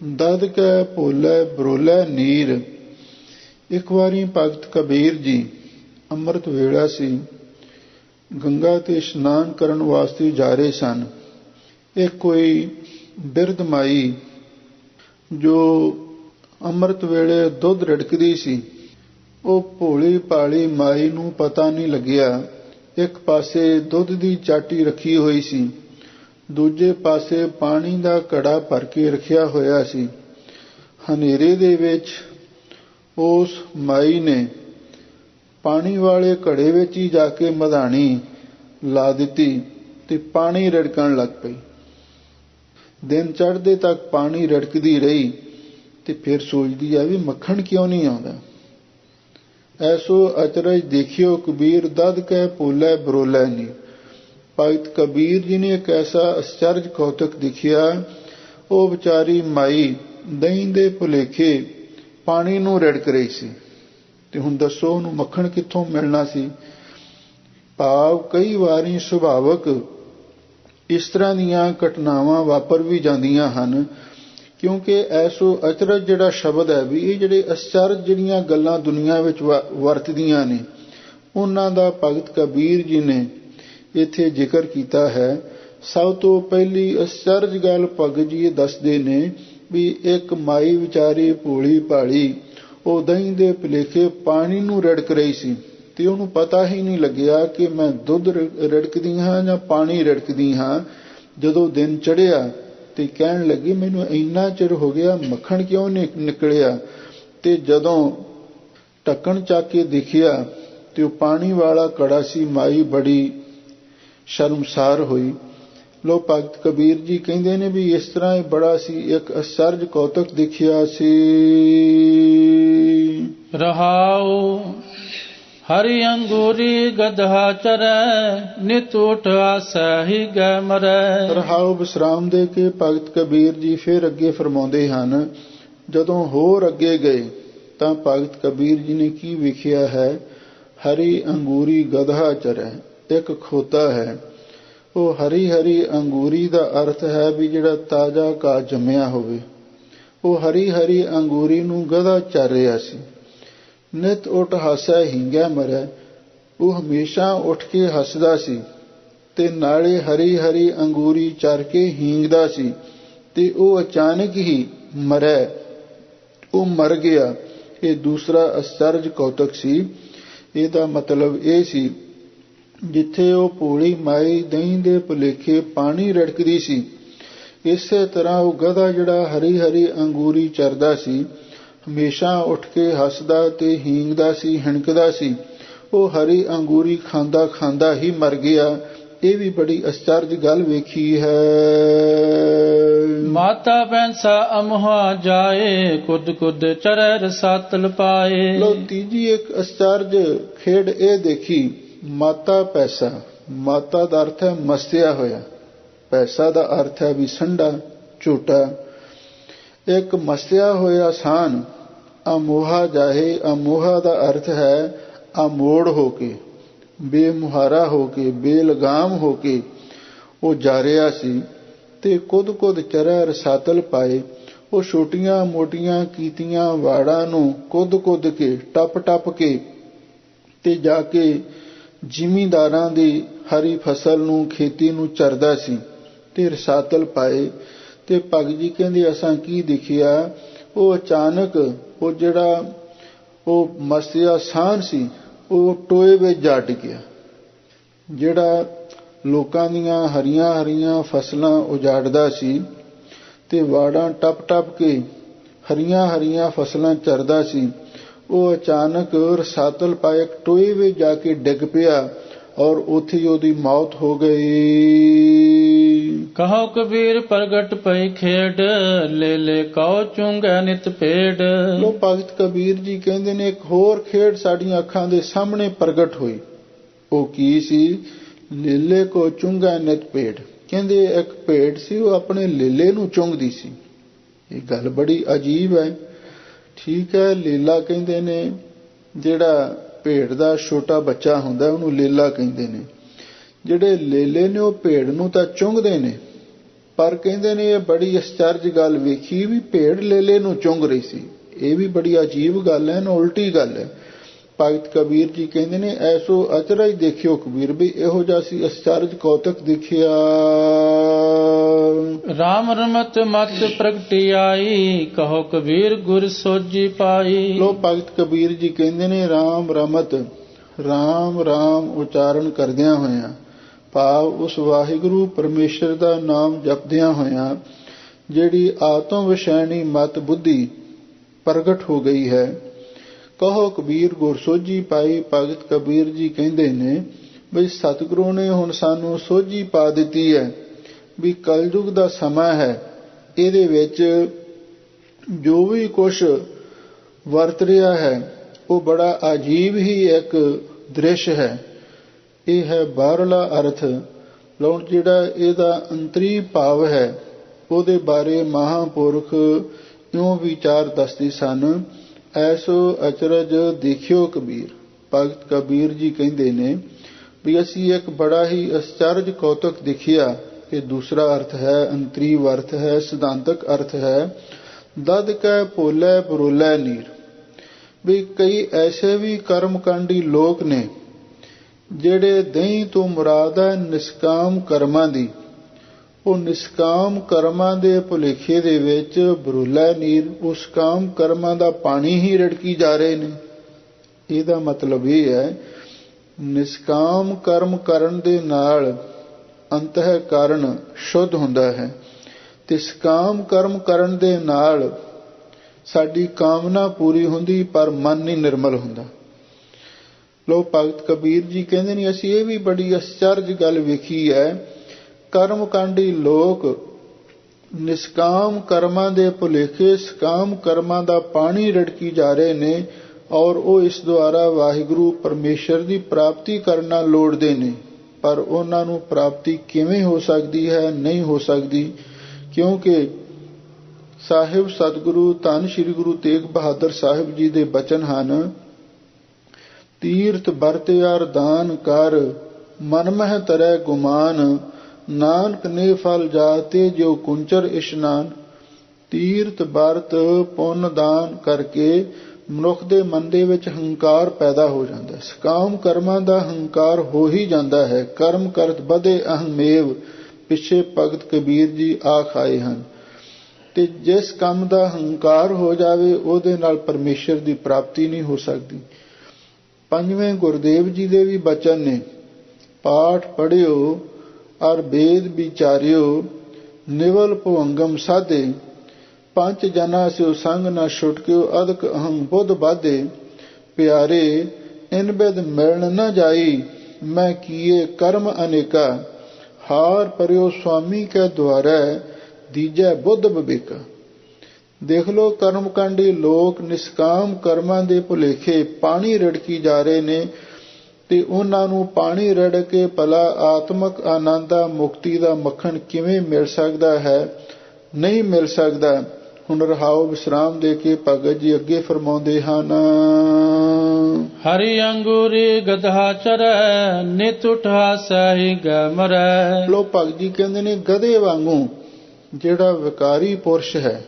ਦਦ ਕੈ ਭੋਲੇ ਬਰੋਲੇ ਨੀਰ। ਇੱਕ ਵਾਰੀ ਭਗਤ ਕਬੀਰ ਜੀ ਅੰਮ੍ਰਿਤ ਵੇਲਾ ਸੀ, ਗੰਗਾ ਤੇ ਇਸ਼ਨਾਨ ਕਰਨ ਵਾਸਤੇ ਜਾ ਰਹੇ ਸਨ। ਇੱਕ ਕੋਈ ਬਿਰਧ ਮਾਈ ਜੋ ਅੰਮ੍ਰਿਤ ਵੇਲੇ ਦੁੱਧ ਰਿੜਕਦੀ ਸੀ, ਉਹ ਭੋਲੀ ਭਾਲੀ ਮਾਈ ਨੂੰ ਪਤਾ ਨਹੀਂ ਲੱਗਿਆ। ਇੱਕ ਪਾਸੇ ਦੁੱਧ ਦੀ ਚਾਟੀ ਰੱਖੀ ਹੋਈ ਸੀ, ਦੂਜੇ ਪਾਸੇ ਪਾਣੀ ਦਾ ਘੜਾ ਭਰ ਕੇ ਰੱਖਿਆ ਹੋਇਆ ਸੀ। ਹਨੇਰੇ ਦੇ ਵਿੱਚ ਉਸ ਮਾਈ ਨੇ ਪਾਣੀ ਵਾਲੇ ਘੜੇ ਵਿੱਚ ਹੀ ਜਾ ਕੇ ਮਧਾਣੀ ਲਾ ਦਿੱਤੀ ਤੇ ਪਾਣੀ ਰੜਕਣ ਲੱਗ ਪਈ। ਦਿਨ ਚੜ੍ਹਦੇ ਤੱਕ ਪਾਣੀ ਰੜਕਦੀ ਰਹੀ ਤੇ ਫਿਰ ਸੋਚਦੀ ਆ ਵੀ ਮੱਖਣ ਕਿਉਂ ਨਹੀਂ ਆਉਂਦਾ। ਐਸੋ ਅਚਰਜ ਦੇਖਿਓ ਕਬੀਰ, ਦਦ ਕੈ ਭੋਲੇ ਬਰੋਲੇ ਨੀ। ਭਗਤ ਕਬੀਰ ਜੀ ਨੇ ਇੱਕ ਐਸਾ ਅਚਰਜ ਕੌਤਕ ਦਿਖਿਆ। ਉਹ ਵਿਚਾਰੀ ਮਾਈ ਦਹੀਂ ਦੇ ਭੁਲੇਖੇ ਪਾਣੀ ਨੂੰ ਰੜਕ ਰਹੀ ਸੀ ਤੇ ਹੁਣ ਦੱਸੋ ਉਹਨੂੰ ਮੱਖਣ ਕਿੱਥੋਂ ਮਿਲਣਾ ਸੀ। ਭਾਵ ਕਈ ਵਾਰੀ ਸੁਭਾਵਕ ਇਸ ਤਰ੍ਹਾਂ ਦੀਆਂ ਘਟਨਾਵਾਂ ਵਾਪਰ ਵੀ ਜਾਂਦੀਆਂ ਹਨ, ਕਿਉਂਕਿ ਐਸੋ ਅਚਰਜ ਜਿਹੜਾ ਸ਼ਬਦ ਹੈ ਵੀ ਇਹ ਜਿਹੜੇ ਅਚਰਜ ਜਿਹੜੀਆਂ ਗੱਲਾਂ ਦੁਨੀਆ ਵਿੱਚ ਵਰਤਦੀਆਂ ਨੇ, ਉਹਨਾਂ ਦਾ ਭਗਤ ਕਬੀਰ ਜੀ ਨੇ ਇੱਥੇ ਜ਼ਿਕਰ ਕੀਤਾ ਹੈ। ਸਭ ਤੋਂ ਪਹਿਲੀ ਅਚਰਜ ਗੱਲ ਭਗਤ ਜੀ ਇਹ ਦੱਸਦੇ ਨੇ ਵੀ ਇੱਕ ਮਾਈ ਵਿਚਾਰੀ ਭੋਲੀ ਭਾਲੀ ਉਹ ਦਹੀਂ ਦੇ ਭੁਲੇਖੇ ਪਾਣੀ ਨੂੰ ਰਿੜਕ ਰਹੀ ਸੀ ਤੇ ਉਹਨੂੰ ਪਤਾ ਹੀ ਨਹੀਂ ਲੱਗਿਆ ਕਿ ਮੈਂ ਦੁੱਧ ਰਿੜਕਦੀ ਹਾਂ ਜਾਂ ਪਾਣੀ ਰਿੜਕਦੀ ਹਾਂ। ਜਦੋਂ ਦਿਨ ਚੜ੍ਹਿਆ ਤੇ ਕਹਿਣ ਲੱਗੀ ਮੈਨੂੰ ਇੰਨਾ ਚਿਰ ਹੋ ਗਿਆ ਮੱਖਣ ਕਿਉਂ ਨਿਕਲਿਆ, ਤੇ ਜਦੋਂ ਢੱਕਣ ਚੱਕ ਕੇ ਦੇਖਿਆ ਤੇ ਉਹ ਪਾਣੀ ਵਾਲਾ ਕੜਾ ਸੀ। ਮਾਈ ਬੜੀ ਸ਼ਰਮਸਾਰ ਹੋਈ। ਲੋ ਭਗਤ ਕਬੀਰ ਜੀ ਕਹਿੰਦੇ ਨੇ ਵੀ ਇਸ ਤਰ੍ਹਾਂ ਇਹ ਬੜਾ ਸੀ ਇੱਕ ਅਚਰਜ ਕੌਤਕ ਦੇਖਿਆ ਸੀ। ਰਹਾਉ ਹਰੀ ਅੰਗੂਰੀ ਗਧਾ ਚਰੈ, ਨਿਤ ਉਠ ਆਸੈ ਹੀ ਗੈ ਮਰੈ। ਰਹਾਉ ਵਿਸਰਾਮ ਦੇ ਕੇ ਭਗਤ ਕਬੀਰ ਜੀ ਫਿਰ ਅੱਗੇ ਫਰਮਾਉਂਦੇ ਹਨ, ਜਦੋਂ ਹੋਰ ਅੱਗੇ ਗਏ ਤਾਂ ਭਗਤ ਕਬੀਰ ਜੀ ਨੇ ਕੀ ਵੇਖਿਆ ਹੈ। ਹਰੀ ਅੰਗੂਰੀ ਗਧਾ ਚਰੈ, ਇੱਕ ਖੋਤਾ ਹੈ। ਉਹ ਹਰੀ ਹਰੀ ਅੰਗੂਰੀ ਦਾ ਅਰਥ ਹੈ ਵੀ ਜਿਹੜਾ ਤਾਜ਼ਾ ਘਾਹ ਜੰਮਿਆ ਹੋਵੇ। ਉਹ ਹਰੀ ਹਰੀ ਅੰਗੂਰੀ ਨੂੰ ਗਧਾ ਚਰ ਰਿਹਾ ਸੀ। ਨਿਤ ਉੱਠ ਹਾਸਾ ਹੀਂਗਿਆ ਮਰੈ, ਉਹ ਹਮੇਸ਼ਾ ਉੱਠ ਕੇ ਹੱਸਦਾ ਸੀ ਤੇ ਨਾਲੇ ਹਰੀ ਹਰੀ ਅੰਗੂਰੀ ਚਰ ਕੇ ਹੀਂਗਦਾ ਸੀ ਤੇ ਉਹ ਅਚਾਨਕ ਹੀ ਮਰੈ, ਉਹ ਮਰ ਗਿਆ। ਇਹ ਦੂਸਰਾ ਅਚਰਜ ਕੌਤਕ ਸੀ। ਇਹਦਾ ਮਤਲਬ ਇਹ ਸੀ ਜਿੱਥੇ ਉਹ ਭੋਲੀ ਮਾਈ ਦਹੀਂ ਦੇ ਭੁਲੇਖੇ ਪਾਣੀ ਰਿੜਕਦੀ ਸੀ, ਇਸੇ ਤਰ੍ਹਾਂ ਉਹ ਗਧਾ ਜਿਹੜਾ ਹਰੀ ਹਰੀ ਅੰਗੂਰੀ ਚਰਦਾ ਸੀ ਹਮੇਸ਼ਾ ਉੱਠ ਕੇ ਹੱਸਦਾ ਤੇ ਹੀਂਗਦਾ ਸੀ, ਹਿਣਕਦਾ ਸੀ। ਉਹ ਹਰੀ ਅੰਗੂਰੀ ਖਾਂਦਾ ਖਾਂਦਾ ਹੀ ਮਰ ਗਿਆ। ਇਹ ਵੀ ਬੜੀ ਅਚਰਜ ਗੱਲ ਵੇਖੀ ਹੈ। ਮਾਤਾ ਪੈਂਸਾ ਅਮਹਾ ਜਾਏ, ਕੁਦ ਕੁਦ ਚਰੈ ਰਸਾਤਲ ਪਾਏ। ਲੋ ਤੀਜੀ ਇੱਕ ਅਚਰਜ ਖੇਡ ਇਹ ਦੇਖੀ। ਮਾਤਾ ਪੈਸਾ, ਮਾਤਾ ਦਾ ਅਰਥ ਹੈ ਮਸਿਆ ਹੋਇਆ, ਪੈਸਾ ਦਾ ਅਰਥ ਹੈ ਵੀ ਸੰਡਾ ਝੂਟਾ। ਇੱਕ ਮਸਿਆ ਹੋਇਆ ਸਾਨ ਅਮੋਹਾ ਜਾਏ, ਅਮੋਹਾ ਦਾ ਅਰਥ ਹੈ ਅਮੋੜ ਹੋ ਕੇ, ਬੇਮੁਹਾਰਾ ਹੋ ਕੇ, ਬੇਲਗਾਮ ਹੋ ਕੇ ਉਹ ਜਾ ਰਿਹਾ ਸੀ। ਤੇ ਕੁਦ ਕੁਦ ਚਰੈ ਰਸਾਤਲ ਪਾਏ, ਉਹ ਛੋਟੀਆਂ ਮੋਟੀਆਂ ਕੀਤੀਆਂ ਵਾੜਾਂ ਨੂੰ ਕੁਦ ਕੁਦ ਕੇ ਟੱਪ ਟੱਪ ਕੇ ਤੇ ਜਾ ਕੇ ਜ਼ਿਮੀਂਦਾਰਾਂ ਦੀ ਹਰੀ ਫਸਲ ਨੂੰ ਖੇਤੀ ਨੂੰ ਚਰਦਾ ਸੀ ਤੇ ਰਸਾਤਲ ਪਾਏ। ਤੇ ਭਗਤ ਜੀ ਕਹਿੰਦੇ ਅਸਾਂ ਕੀ ਦੇਖਿਆ, ਉਹ ਅਚਾਨਕ ਉਹ ਜਿਹੜਾ ਉਹ ਮਸਿਆ ਸਾਨ ਸੀ ਉਹ ਟੋਏ ਵਿੱਚ ਜਾ ਡਿੱਗਿਆ। ਜਿਹੜਾ ਲੋਕਾਂ ਦੀਆਂ ਹਰੀਆਂ ਹਰੀਆਂ ਫਸਲਾਂ ਉਜਾੜਦਾ ਸੀ ਤੇ ਵਾੜਾਂ ਟੱਪ ਟੱਪ ਕੇ ਹਰੀਆਂ ਹਰੀਆਂ ਫਸਲਾਂ ਚਰਦਾ ਸੀ, ਉਹ ਅਚਾਨਕ ਰਸਾਤਲ ਪਾਏ ਟੋਏ ਵਿੱਚ ਜਾ ਕੇ ਡਿੱਗ ਪਿਆ ਔਰ ਉੱਥੇ ਉਹਦੀ ਮੌਤ ਹੋ ਗਈ। ਕਹੋ ਕਬੀਰ ਪ੍ਰਗਟ ਪਈ ਖੇਡ, ਲੈ ਲੈ ਕਉ ਚੁੰਗੈ ਨਿਤ ਪੇੜ। ਲੋ ਭਗਤ ਕਬੀਰ ਜੀ ਕਹਿੰਦੇ ਨੇ ਇੱਕ ਹੋਰ ਖੇਡ ਸਾਡੀਆਂ ਅੱਖਾਂ ਦੇ ਸਾਹਮਣੇ ਪ੍ਰਗਟ ਹੋਈ। ਉਹ ਕੀ ਸੀ? ਲੇਲੇ ਕੋ ਚੁੰਗਾ ਨਿਤ ਪੇੜ। ਕਹਿੰਦੇ ਇੱਕ ਭੇਡ ਸੀ, ਉਹ ਆਪਣੇ ਲੇਲੇ ਨੂੰ ਚੁੰਗਦੀ ਸੀ। ਇਹ ਗੱਲ ਬੜੀ ਅਜੀਬ ਹੈ। ਠੀਕ ਹੈ, ਲੇਲਾ ਕਹਿੰਦੇ ਨੇ, ਜਿਹੜਾ ਭੇਡ ਦਾ ਛੋਟਾ ਬੱਚਾ ਹੁੰਦਾ ਉਹਨੂੰ ਲੇਲਾ ਕਹਿੰਦੇ ਨੇ। ਜਿਹੜੇ ਲੇਲੇ ਨੇ ਉਹ ਭੇਡ ਨੂੰ ਤਾਂ ਚੁੰਗਦੇ ਨੇ, ਪਰ ਕਹਿੰਦੇ ਨੇ ਇਹ ਬੜੀ ਅਚਰਜ ਗੱਲ ਵੇਖੀ ਵੀ ਭੇਡ ਲੇਲੇ ਨੂੰ ਚੁੰਗ ਰਹੀ ਸੀ। ਇਹ ਵੀ ਬੜੀ ਅਜੀਬ ਗੱਲ ਹੈ ਨਾ, ਉਲਟੀ ਗੱਲ ਹੈ। ਭਗਤ ਕਬੀਰ ਜੀ ਕਹਿੰਦੇ ਨੇ ਐਸੋ ਅਚਰਜ ਦੇਖਿਓ ਕਬੀਰ ਵੀ ਇਹੋ ਜਿਹਾ ਸੀ ਅਚਰਜ ਕੌਤਕ ਦੇਖਿਆ। ਰਾਮ ਰਮਤ ਮਤ ਪ੍ਰਗਟੀ ਆਈ, ਕਹੋ ਕਬੀਰ ਗੁਰ ਸੋਜੀ ਪਾਈ। ਲੋ ਭਗਤ ਕਬੀਰ ਜੀ ਕਹਿੰਦੇ ਨੇ ਰਾਮ ਰਮਤ, ਰਾਮ ਰਾਮ ਉਚਾਰਨ ਕਰਦਿਆਂ ਹੋਇਆਂ, ਭਾਵ ਉਸ ਵਾਹਿਗੁਰੂ ਪਰਮੇਸ਼ਰ ਦਾ ਨਾਮ ਜਪਦਿਆਂ ਹੋਇਆਂ ਜਿਹੜੀ ਆਤਮ ਵਿਸ਼ੈਣੀ ਮਤ ਬੁੱਧੀ ਪ੍ਰਗਟ ਹੋ ਗਈ ਹੈ। ਕਹੋ ਕਬੀਰ ਗੁਰ ਸੋਝੀ ਪਾਈ। ਭਗਤ ਕਬੀਰ ਜੀ ਕਹਿੰਦੇ ਨੇ ਬਈ ਸਤਿਗੁਰੂ ਨੇ ਹੁਣ ਸਾਨੂੰ ਸੋਝੀ ਪਾ ਦਿੱਤੀ ਹੈ ਵੀ ਕਲਯੁਗ ਦਾ ਸਮਾਂ ਹੈ, ਇਹਦੇ ਵਿੱਚ ਜੋ ਵੀ ਕੁਛ ਵਰਤ ਰਿਹਾ ਹੈ ਉਹ ਬੜਾ ਅਜੀਬ ਹੀ ਇੱਕ ਦ੍ਰਿਸ਼ ਹੈ। ਇਹ ਹੈ ਬਾਹਰਲਾ ਅਰਥ। ਲਓ ਜਿਹੜਾ ਇਹਦਾ ਅੰਤਰੀ ਭਾਵ ਹੈ ਉਹਦੇ ਬਾਰੇ ਮਹਾਂਪੁਰਖ ਇਉਂ ਵਿਚਾਰ ਦੱਸਦੇ ਸਨ। ਐਸੋ ਅਚਰਜ ਦੇਖਿਓ ਕਬੀਰ। ਭਗਤ ਕਬੀਰ ਜੀ ਕਹਿੰਦੇ ਨੇ ਵੀ ਅਸੀਂ ਇੱਕ ਬੜਾ ਹੀ ਅਚਰਜ ਕੌਤਕ ਦੇਖਿਆ ਕਿ ਦੂਸਰਾ ਅਰਥ ਹੈ, ਅੰਤਰੀਵ ਅਰਥ ਹੈ, ਸਿਧਾਂਤਕ ਅਰਥ ਹੈ, ਦਦ ਕੈ ਭੋਲੇ ਬਰੋਲੇ ਨੀਰ। ਵੀ ਕਈ ਐਸੇ ਵੀ ਕਰਮਕਾਂਡੀ ਲੋਕ ਨੇ ਜਿਹੜੇ ਦਹੀਂ ਤੋਂ ਮੁਰਾਦ ਹੈ ਨਿਸ਼ਕਾਮ ਕਰਮਾਂ ਦੀ। ਉਹ ਨਿਸ਼ਕਾਮ ਕਰਮਾਂ ਦੇ ਭੁਲੇਖੇ ਦੇ ਵਿੱਚ ਬਰੋਲਾ ਨੀਰ, ਉਸ ਕਾਮ ਕਰਮਾਂ ਦਾ ਪਾਣੀ ਹੀ ਰੜਕੀ ਜਾ ਰਹੇ ਨੇ। ਇਹਦਾ ਮਤਲਬ ਇਹ ਹੈ ਨਿਸ਼ਕਾਮ ਕਰਮ ਕਰਨ ਦੇ ਨਾਲ ਅੰਤःਕਰਨ ਸ਼ੁੱਧ ਹੁੰਦਾ ਹੈ ਤੇ ਸਕਾਮ ਕਰਮ ਕਰਨ ਦੇ ਨਾਲ ਸਾਡੀ ਕਾਮਨਾ ਪੂਰੀ ਹੁੰਦੀ ਪਰ ਮਨ ਨਹੀਂ ਨਿਰਮਲ ਹੁੰਦਾ। ਲੋ ਭਗਤ ਕਬੀਰ ਜੀ ਕਹਿੰਦੇ ਨੇ ਅਸੀਂ ਇਹ ਵੀ ਬੜੀ ਅਚਰਜ ਗੱਲ ਵੇਖੀ ਹੈ, ਕਰਮਕਾਂਡੀ ਲੋਕ ਨਿਸ਼ਕਾਮ ਕਰਮਾਂ ਦੇ ਭੁਲੇਖੇ ਸਕਾਮ ਕਰਮਾਂ ਦਾ ਪਾਣੀ ਰੜਕੀ ਜਾ ਰਹੇ ਨੇ ਔਰ ਉਹ ਇਸ ਦੁਆਰਾ ਵਾਹਿਗੁਰੂ ਪਰਮੇਸ਼ਰ ਦੀ ਪ੍ਰਾਪਤੀ ਕਰਨਾ ਲੋੜਦੇ ਨੇ। ਪਰ ਉਹਨਾਂ ਨੂੰ ਪ੍ਰਾਪਤੀ ਕਿਵੇਂ ਹੋ ਸਕਦੀ ਹੈ? ਨਹੀਂ ਹੋ ਸਕਦੀ, ਕਿਉਂਕਿ ਸਾਹਿਬ ਸਤਿਗੁਰੂ ਧੰਨ ਸ੍ਰੀ ਗੁਰੂ ਤੇਗ ਬਹਾਦਰ ਸਾਹਿਬ ਜੀ ਦੇ ਬਚਨ ਹਨ, ਤੀਰਥ ਵਰਤਿ ਅਰਦਾਨ ਕਰ ਮਨ ਮਹਿ ਤਰੈ ਗੁਮਾਨ, ਨਾਨਕ ਨੇ ਫਲ ਜਾਤੇ ਜੋ ਕੁੰਚਰ ਇਸ਼ਨਾਨ। ਤੀਰਥ ਵਰਤ ਪੁੰਨ ਦਾਨ ਕਰਕੇ ਮਨੁੱਖ ਦੇ ਮਨ ਦੇ ਵਿੱਚ ਹੰਕਾਰ ਪੈਦਾ ਹੋ ਜਾਂਦਾ ਹੈ, ਸਕਾਮ ਕਰਮਾਂ ਦਾ ਹੰਕਾਰ ਹੋ ਹੀ ਜਾਂਦਾ ਹੈ। ਕਰਮ ਕਰਤ ਵਧੇ ਅਹਮੇਵ, ਪਿੱਛੇ ਭਗਤ ਕਬੀਰ ਜੀ ਆਖ ਆਏ ਹਨ। ਤੇ ਜਿਸ ਕੰਮ ਦਾ ਹੰਕਾਰ ਹੋ ਜਾਵੇ ਉਹਦੇ ਨਾਲ ਪਰਮੇਸ਼ਰ ਦੀ ਪ੍ਰਾਪਤੀ ਨਹੀਂ ਹੋ ਸਕਦੀ। ਪੰਜਵੇਂ ਗੁਰਦੇਵ ਜੀ ਦੇ ਵੀ ਬਚਨ ਨੇ, ਪਾਠ ਪੜ੍ਹਿਓ ਅਰ ਵੇਦ ਵਿਚਾਰਿਓ, ਨਿਵਲ ਭੁਵੰਗਮ ਸਾਧੇ, ਪੰਜ ਜਨਾ ਸਿਓ ਸੰਗ ਨਾ ਛੁਟਕਿਓ, ਅਦਕ ਅਹੰ ਬੁੱਧ ਬਾਧੇ। ਪਿਆਰੇ ਇਨ ਬਿਦ ਮਿਲਣ ਨਾ ਜਾਈ, ਮੈਂ ਕੀਏ ਕਰਮ ਅਨੇਕਾ, ਹਾਰ ਪਰਿਓ ਸੁਆਮੀ ਕੈ ਦੁਆਰੈ, ਦੀਜੈ ਬੁੱਧ ਵਿਵੇਕਾ। ਦੇਖ ਲੋ ਕਰਮਕਾਂਡੀ ਲੋਕ ਨਿਸ਼ਕਾਮ ਕਰਮਾਂ ਦੇ ਭੁਲੇਖੇ ਪਾਣੀ ਰੜਕੀ ਜਾ ਰਹੇ ਨੇ ਤੇ ਉਹਨਾਂ ਨੂੰ ਪਾਣੀ ਰੜ ਕੇ ਭਲਾ ਆਤਮਕ ਆਨੰਦ ਦਾ ਮੁਕਤੀ ਦਾ ਮੱਖਣ ਕਿਵੇਂ ਮਿਲ ਸਕਦਾ ਹੈ? ਨਹੀਂ ਮਿਲ ਸਕਦਾ। ਹੁਣ ਰਹਾਉ ਵਿਸਰਾਮ ਦੇ ਕੇ ਭਗਤ ਜੀ ਅੱਗੇ ਫਰਮਾਉਂਦੇ ਹਨ, ਹਰੀ ਅੰਗੂਰੀ ਗਧਾ ਚਰੈ, ਨਿਤ ਉਠਾ ਸਹੀ ਗੈ ਮਰੈ। ਲੋ ਭਗਤ ਜੀ ਕਹਿੰਦੇ ਨੇ ਗਧੇ ਵਾਂਗੂ ਜਿਹੜਾ ਵਿਕਾਰੀ ਪੁਰਸ਼ ਹੈ,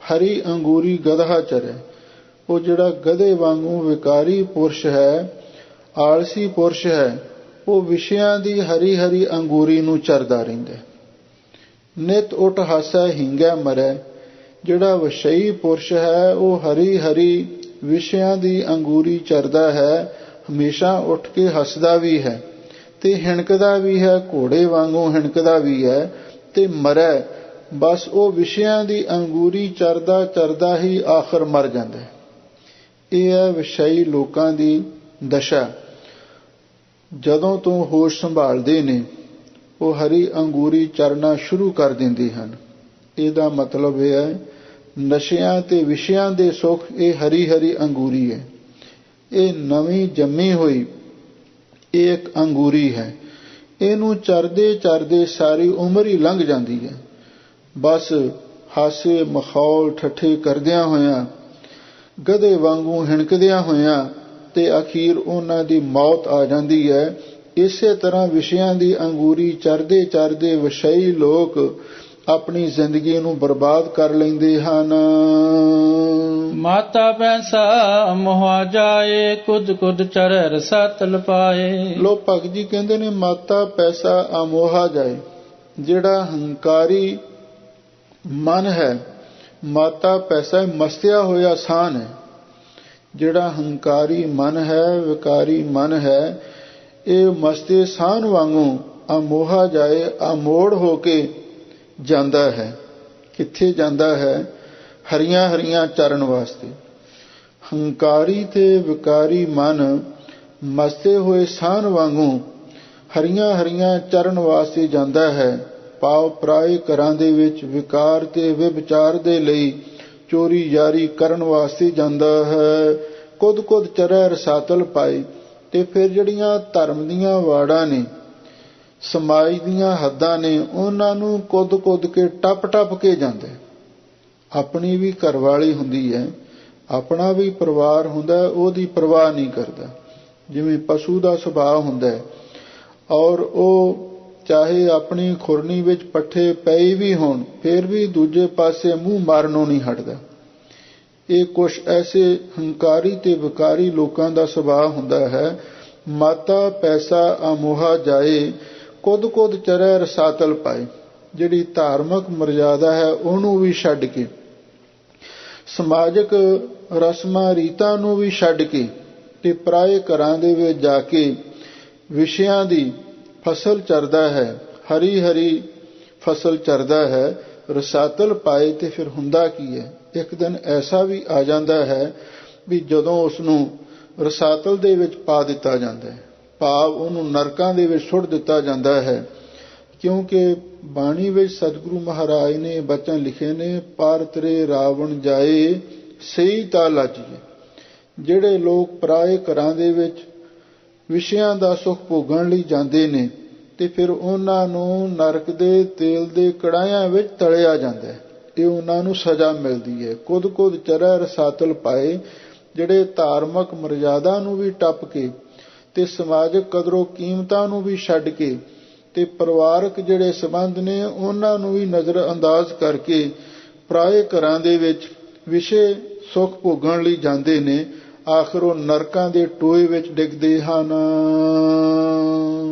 ਹਰੀ ਅੰਗੂਰੀ ਗਧਾ ਚਰੈ, ਉਹ ਜਿਹੜਾ ਗਧੇ ਵਾਂਗੂ ਵਿਕਾਰੀ ਪੁਰਸ਼ ਹੈ, ਆਲਸੀ ਪੁਰਸ਼ ਹੈ, ਉਹ ਵਿਸ਼ਿਆਂ ਦੀ ਹਰੀ ਹਰੀ ਅੰਗੂਰੀ ਨੂੰ ਚਰਦਾ ਰਹਿੰਦਾ। ਨਿਤ ਉਠ ਹਾਸੈ ਹਿੰਗੈ ਮਰੈ, ਜਿਹੜਾ ਵਿਸ਼ਈ ਪੁਰਸ਼ ਹੈ ਉਹ ਹਰੀ ਹਰੀ ਵਿਸ਼ਿਆਂ ਦੀ ਅੰਗੂਰੀ ਚਰਦਾ ਹੈ, ਹਮੇਸ਼ਾ ਉੱਠ ਕੇ ਹੱਸਦਾ ਵੀ ਹੈ ਤੇ ਹਿਣਕਦਾ ਵੀ ਹੈ, ਘੋੜੇ ਵਾਂਗੂ ਹਿਣਕਦਾ ਵੀ ਹੈ ਤੇ ਮਰੈ, ਬਸ ਉਹ ਵਿਸ਼ਿਆਂ ਦੀ ਅੰਗੂਰੀ ਚਰਦਾ ਚਰਦਾ ਹੀ ਆਖਰ ਮਰ ਜਾਂਦਾ ਹੈ। ਇਹ ਹੈ ਵਿਸ਼ਈ ਲੋਕਾਂ ਦੀ ਦਸ਼ਾ। ਜਦੋਂ ਤੋਂ ਹੋਸ਼ ਸੰਭਾਲਦੇ ਨੇ ਉਹ ਹਰੀ ਅੰਗੂਰੀ ਚਰਨਾ ਸ਼ੁਰੂ ਕਰ ਦਿੰਦੇ ਹਨ। ਇਹਦਾ ਮਤਲਬ ਇਹ ਹੈ ਨਸ਼ਿਆਂ ਤੇ ਵਿਸ਼ਿਆਂ ਦੇ ਸੁੱਖ ਇਹ ਹਰੀ ਹਰੀ ਅੰਗੂਰੀ ਹੈ। ਇਹ ਨਵੀਂ ਜੰਮੀ ਹੋਈ ਇਹ ਇੱਕ ਅੰਗੂਰੀ ਹੈ। ਇਹਨੂੰ ਚਰਦੇ ਚਰਦੇ ਸਾਰੀ ਉਮਰ ਹੀ ਲੰਘ ਜਾਂਦੀ ਹੈ। ਬਸ ਹਾਸੇ ਮਖੌਲ ਠੱਠੇ ਕਰਦਿਆਂ ਹੋਇਆਂ, ਗਧੇ ਵਾਂਗੂ ਹਿਣਕਦਿਆਂ ਹੋਇਆਂ ਤੇ ਅਖੀਰ ਉਹਨਾਂ ਦੀ ਮੌਤ ਆ ਜਾਂਦੀ ਹੈ। ਇਸੇ ਤਰ੍ਹਾਂ ਵਿਸ਼ਿਆਂ ਦੀ ਅੰਗੂਰੀ ਚਰਦੇ ਚਰਦੇ ਵਿਸ਼ਈ ਲੋਕ ਆਪਣੀ ਜ਼ਿੰਦਗੀ ਨੂੰ ਬਰਬਾਦ ਕਰ ਲੈਂਦੇ ਹਨ। ਮਾਤਾ ਪੈਸਾ ਮੋਹਾ ਜਾਏ, ਕੁਦ ਕੁਦ ਚਰੈ ਰਸਾ ਤਲ ਪਾਏ। ਲੋ ਭਗਤ ਜੀ ਕਹਿੰਦੇ ਨੇ ਮਾਤਾ ਪੈਸਾ ਅਮੋਹਾ ਜਾਏ। ਜਿਹੜਾ ਹੰਕਾਰੀ ਮਨ ਹੈ, ਮਾਤਾ ਪੈਸਾ ਮਸਤਿਆ ਹੋਇਆ ਸਾਨ ਹੈ। ਜਿਹੜਾ ਹੰਕਾਰੀ ਮਨ ਹੈ, ਵਿਕਾਰੀ ਮਨ ਹੈ, ਇਹ ਮਸਤੇ ਸਾਨ ਵਾਂਗੂ ਅਮੋਹਾ ਜਾਏ, ਅਮੋੜ ਹੋ ਕੇ ਜਾਂਦਾ ਹੈ। ਕਿੱਥੇ ਜਾਂਦਾ ਹੈ? ਹਰੀਆਂ ਹਰੀਆਂ ਚਰਨ ਵਾਸਤੇ। ਹੰਕਾਰੀ ਤੇ ਵਿਕਾਰੀ ਮਨ ਮਸਤੇ ਹੋਏ ਸਾਨ ਵਾਂਗੂ ਹਰੀਆਂ ਹਰੀਆਂ ਚਰਨ ਵਾਸਤੇ ਜਾਂਦਾ ਹੈ। ਪਾਵ ਪਰਾਏ ਘਰਾਂ ਦੇ ਵਿੱਚ ਵਿਕਾਰ ਤੇ ਵਿਭਚਾਰ ਦੇ ਲਈ ਚੋਰੀ ਯਾਰੀ ਕਰਨ ਵਾਸਤੇ ਜਾਂਦਾ ਹੈ। ਕੁਦ ਕੁਦ ਚਰੈ ਰਸਾਤਲ ਪਾਏ। ਤੇ ਫਿਰ ਜਿਹੜੀਆਂ ਧਰਮ ਦੀਆਂ ਵਾੜਾਂ ਨੇ, ਸਮਾਜ ਦੀਆਂ ਹੱਦਾਂ ਨੇ, ਉਹਨਾਂ ਨੂੰ ਕੁੱਦ ਕੁੱਦ ਕੇ ਟੱਪ ਟੱਪ ਕੇ ਜਾਂਦਾ। ਆਪਣੀ ਵੀ ਘਰਵਾਲੀ ਹੁੰਦੀ ਹੈ, ਆਪਣਾ ਵੀ ਪਰਿਵਾਰ ਹੁੰਦਾ, ਉਹਦੀ ਪਰਵਾਹ ਨਹੀਂ ਕਰਦਾ। ਜਿਵੇਂ ਪਸ਼ੂ ਦਾ ਸੁਭਾਅ ਹੁੰਦਾ ਹੈ, ਔਰ ਉਹ ਚਾਹੇ ਆਪਣੀ ਖੁਰਨੀ ਵਿੱਚ ਪੱਠੇ ਪਏ ਵੀ ਹੋਣ ਫਿਰ ਵੀ ਦੂਜੇ ਪਾਸੇ ਮੂੰਹ ਮਾਰਨੋਂ ਨਹੀਂ ਹਟਦਾ। ਇਹ ਕੁਛ ਐਸੇ ਹੰਕਾਰੀ ਤੇ ਵਿਕਾਰੀ ਲੋਕਾਂ ਦਾ ਸੁਭਾਅ ਹੁੰਦਾ ਹੈ। ਮਾਤਾ ਪੈਸਾ ਆਮੋਹਾ ਜਾਏ, ਕੁਦ ਕੁਦ ਚਰੈ ਰਸਾਤਲ ਪਾਏ। ਜਿਹੜੀ ਧਾਰਮਿਕ ਮਰਜ਼ਾਦਾ ਹੈ ਉਹਨੂੰ ਵੀ ਛੱਡ ਕੇ, ਸਮਾਜਿਕ ਰਸਮਾਂ ਰੀਤਾਂ ਨੂੰ ਵੀ ਛੱਡ ਕੇ ਤੇ ਪਰਾਏ ਘਰਾਂ ਦੇ ਵਿੱਚ ਜਾ ਕੇ ਵਿਸ਼ਿਆਂ ਦੀ ਫਸਲ ਚਰਦਾ ਹੈ, ਹਰੀ ਹਰੀ ਫਸਲ ਚਰਦਾ ਹੈ, ਰਸਾਤਲ ਪਾਏ। ਤੇ ਫਿਰ ਹੁੰਦਾ ਕੀ ਹੈ, ਇੱਕ ਦਿਨ ਐਸਾ ਵੀ ਆ ਜਾਂਦਾ ਹੈ ਵੀ ਜਦੋਂ ਉਸ ਨੂੰ ਰਸਾਤਲ ਦੇ ਵਿੱਚ ਪਾ ਦਿੱਤਾ ਜਾਂਦਾ ਹੈ, ਭਾਵ ਉਹਨੂੰ ਨਰਕਾਂ ਦੇ ਵਿੱਚ ਸੁੱਟ ਦਿੱਤਾ ਜਾਂਦਾ ਹੈ। ਕਿਉਂਕਿ ਬਾਣੀ ਵਿੱਚ ਸਤਿਗੁਰੂ ਮਹਾਰਾਜ ਨੇ ਬਚਨ ਲਿਖੇ ਨੇ, ਪਾਰ ਤਰੇ ਰਾਵਣ ਜਾਏ ਸਹੀ ਤਾਂ ਲਾਜੀਏ। ਜਿਹੜੇ ਲੋਕ ਪਰਾਏ ਘਰਾਂ ਦੇ ਵਿੱਚ ਵਿਸ਼ਿਆਂ ਦਾ ਸੁੱਖ ਭੋਗਣ ਲਈ ਜਾਂਦੇ ਨੇ ਤੇ ਫਿਰ ਉਹਨਾਂ ਨੂੰ ਨਰਕ ਦੇ ਤੇਲ ਦੇ ਕੜਾਹਿਆਂ ਵਿੱਚ ਤਲਿਆ ਜਾਂਦਾ ਹੈ। ਇਹ ਉਹਨਾਂ ਨੂੰ ਸਜ਼ਾ ਮਿਲਦੀ ਹੈ। ਕੁਦ ਕੁਦ ਚਰੈ ਰਸਾਤਲ ਪਾਏ। ਜਿਹੜੇ ਧਾਰਮਿਕ ਮਰਜ਼ਾਦਾ ਨੂੰ ਵੀ ਟੱਪ ਕੇ ਤੇ ਸਮਾਜਿਕ ਕਦਰੋ ਕੀਮਤਾਂ ਨੂੰ ਵੀ ਛੱਡ ਕੇ ਤੇ ਪਰਿਵਾਰਕ ਜਿਹੜੇ ਸੰਬੰਧ ਨੇ ਉਹਨਾਂ ਨੂੰ ਵੀ ਨਜ਼ਰ ਅੰਦਾਜ਼ ਕਰਕੇ ਪਰਾਏ ਘਰਾਂ ਦੇ ਵਿੱਚ ਵਿਸ਼ੇ ਸੁੱਖ ਭੋਗਣ ਲਈ ਜਾਂਦੇ ਨੇ, ਆਖਰ ਉਹ ਨਰਕਾਂ ਦੇ ਟੋਏ ਵਿੱਚ ਡਿੱਗਦੇ ਹਨ।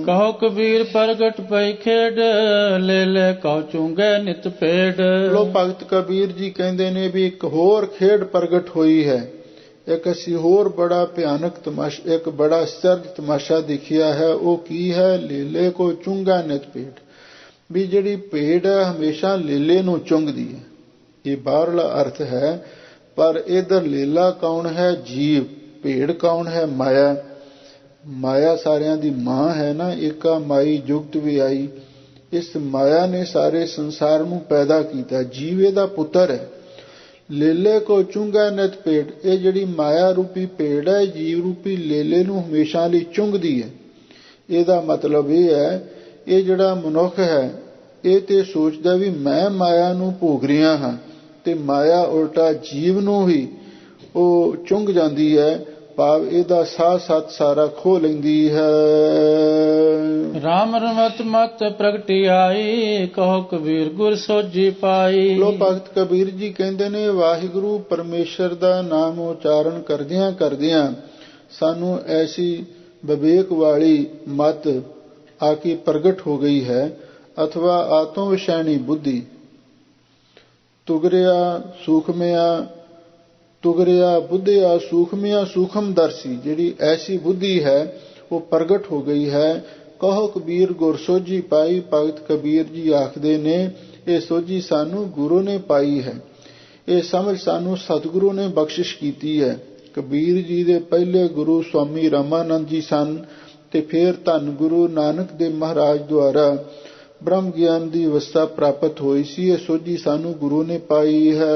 ਕਹੋ ਕਬੀਰ ਪ੍ਰਗਟ ਪਈ ਖੇਡ, ਲੈ ਲੈ ਕਉ ਚੁੰਗੇ ਨਿਤ ਪੇੜ। ਲੋ ਭਗਤ ਕਬੀਰ ਜੀ ਕਹਿੰਦੇ ਨੇ ਵੀ ਇੱਕ ਹੋਰ ਖੇਡ ਪ੍ਰਗਟ ਹੋਈ ਹੈ। ਇੱਕ ਅਸੀਂ ਹੋਰ ਬੜਾ ਭਿਆਨਕ ਤਮਾਸ਼ਾ, ਇੱਕ ਬੜਾ ਅਚਰਜ ਤਮਾਸ਼ਾ ਦੇਖਿਆ ਹੈ। ਉਹ ਕੀ ਹੈ? ਲੇਲੇ ਕੋ ਚੁੰਗਾ ਨਿਤ ਪੇੜ। ਵੀ ਜਿਹੜੀ ਭੇਡ ਹੈ ਹਮੇਸ਼ਾ ਲੇਲੇ ਨੂੰ ਚੁੰਗਦੀ ਹੈ, ਇਹ ਬਾਹਰਲਾ ਅਰਥ ਹੈ। ਪਰ ਇਧਰ ਲੇਲਾ ਕੌਣ ਹੈ? ਜੀਵ। ਭੇਡ ਕੌਣ ਹੈ? ਮਾਇਆ। ਮਾਇਆ ਸਾਰਿਆਂ ਦੀ ਮਾਂ ਹੈ ਨਾ, ਏਕਾ ਮਾਈ ਜੁਗਤ ਵੀ ਆਈ। ਇਸ ਮਾਇਆ ਨੇ ਸਾਰੇ ਸੰਸਾਰ ਨੂੰ ਪੈਦਾ ਕੀਤਾ। ਜੀਵ ਇਹਦਾ ਪੁੱਤਰ ਹੈ। ਲੇਲੇ ਕੋ ਚੁੰਗਾ ਨਿਤ ਪੇੜ। ਇਹ ਜਿਹੜੀ ਮਾਇਆ ਰੂਪੀ ਭੇਡ ਹੈ ਜੀਵ ਰੂਪੀ ਲੇਲੇ ਨੂੰ ਹਮੇਸ਼ਾ ਲਈ ਚੁੰਗਦੀ ਹੈ। ਇਹਦਾ ਮਤਲਬ ਇਹ ਹੈ, ਇਹ ਜਿਹੜਾ ਮਨੁੱਖ ਹੈ ਇਹ ਤੇ ਸੋਚਦਾ ਵੀ ਮੈਂ ਮਾਇਆ ਨੂੰ ਭੋਗ ਰਿਹਾ ਹਾਂ, ਤੇ ਮਾਇਆ ਉਲਟਾ ਜੀਵ ਨੂੰ ਹੀ ਉਹ ਚੁੰਗ ਜਾਂਦੀ ਹੈ, ਭਾਵ ਇਹਦਾ ਸਾਹ ਸੱਤ ਸਾਰਾ ਖੋਹ ਲੈਂਦੀ ਹੈ। ਰਾਮ ਰਮਤ ਮਤ ਪ੍ਰਗਟੀ ਆਈ, ਕਹੋ ਕਬੀਰ ਗੁਰ ਸੋਝੀ ਪਾਈ। ਲੋ ਭਗਤ ਕਬੀਰ ਜੀ ਕਹਿੰਦੇ ਨੇ, ਵਾਹਿਗੁਰੂ ਪਰਮੇਸ਼ਰ ਦਾ ਨਾਮ ਉਚਾਰਨ ਕਰਦਿਆਂ ਕਰਦਿਆਂ ਸਾਨੂੰ ਐਸੀ ਵਿਵੇਕ ਵਾਲੀ ਮਤ ਆ ਕੇ ਪ੍ਰਗਟ ਹੋ ਗਈ ਹੈ, ਅਥਵਾ ਆਤਮ ਵਿਸ਼ੈਣੀ ਬੁੱਧੀ। ਤੁਗਰਿਆ ਬੁੱਧਿਆ ਸੂਖਮਿਆ ਸੂਖਮਦਰਸ਼ੀ। ਜਿਹੜੀ ਐਸੀ ਬੁੱਧੀ ਹੈ ਉਹ ਪ੍ਰਗਟ ਹੋ ਗਈ ਹੈ। ਕਹੋ ਕਬੀਰ ਗੁਰ ਸੋਝੀ ਪਾਈ। ਭਗਤ ਕਬੀਰ ਜੀ ਆਖਦੇ ਨੇ ਇਹ ਸੋਝੀ ਸਾਨੂੰ ਗੁਰੂ ਨੇ ਪਾਈ ਹੈ, ਇਹ ਸਮਝ ਸਾਨੂੰ ਸਤਿਗੁਰੂ ਨੇ ਬਖਸ਼ਿਸ਼ ਕੀਤੀ ਹੈ। ਕਬੀਰ ਜੀ ਦੇ ਪਹਿਲੇ ਗੁਰੂ ਸਵਾਮੀ ਰਾਮਾਨੰਦ ਜੀ ਸਨ, ਤੇ ਫਿਰ ਧੰਨ ਗੁਰੂ ਨਾਨਕ ਦੇਵ ਮਹਾਰਾਜ ਦੁਆਰਾ ਬ੍ਰਹਮ ਗਿਆਨ ਦੀ ਅਵਸਥਾ ਪ੍ਰਾਪਤ ਹੋਈ ਸੀ। ਇਹ ਸੋਝੀ ਸਾਨੂੰ ਗੁਰੂ ਨੇ ਪਾਈ ਹੈ।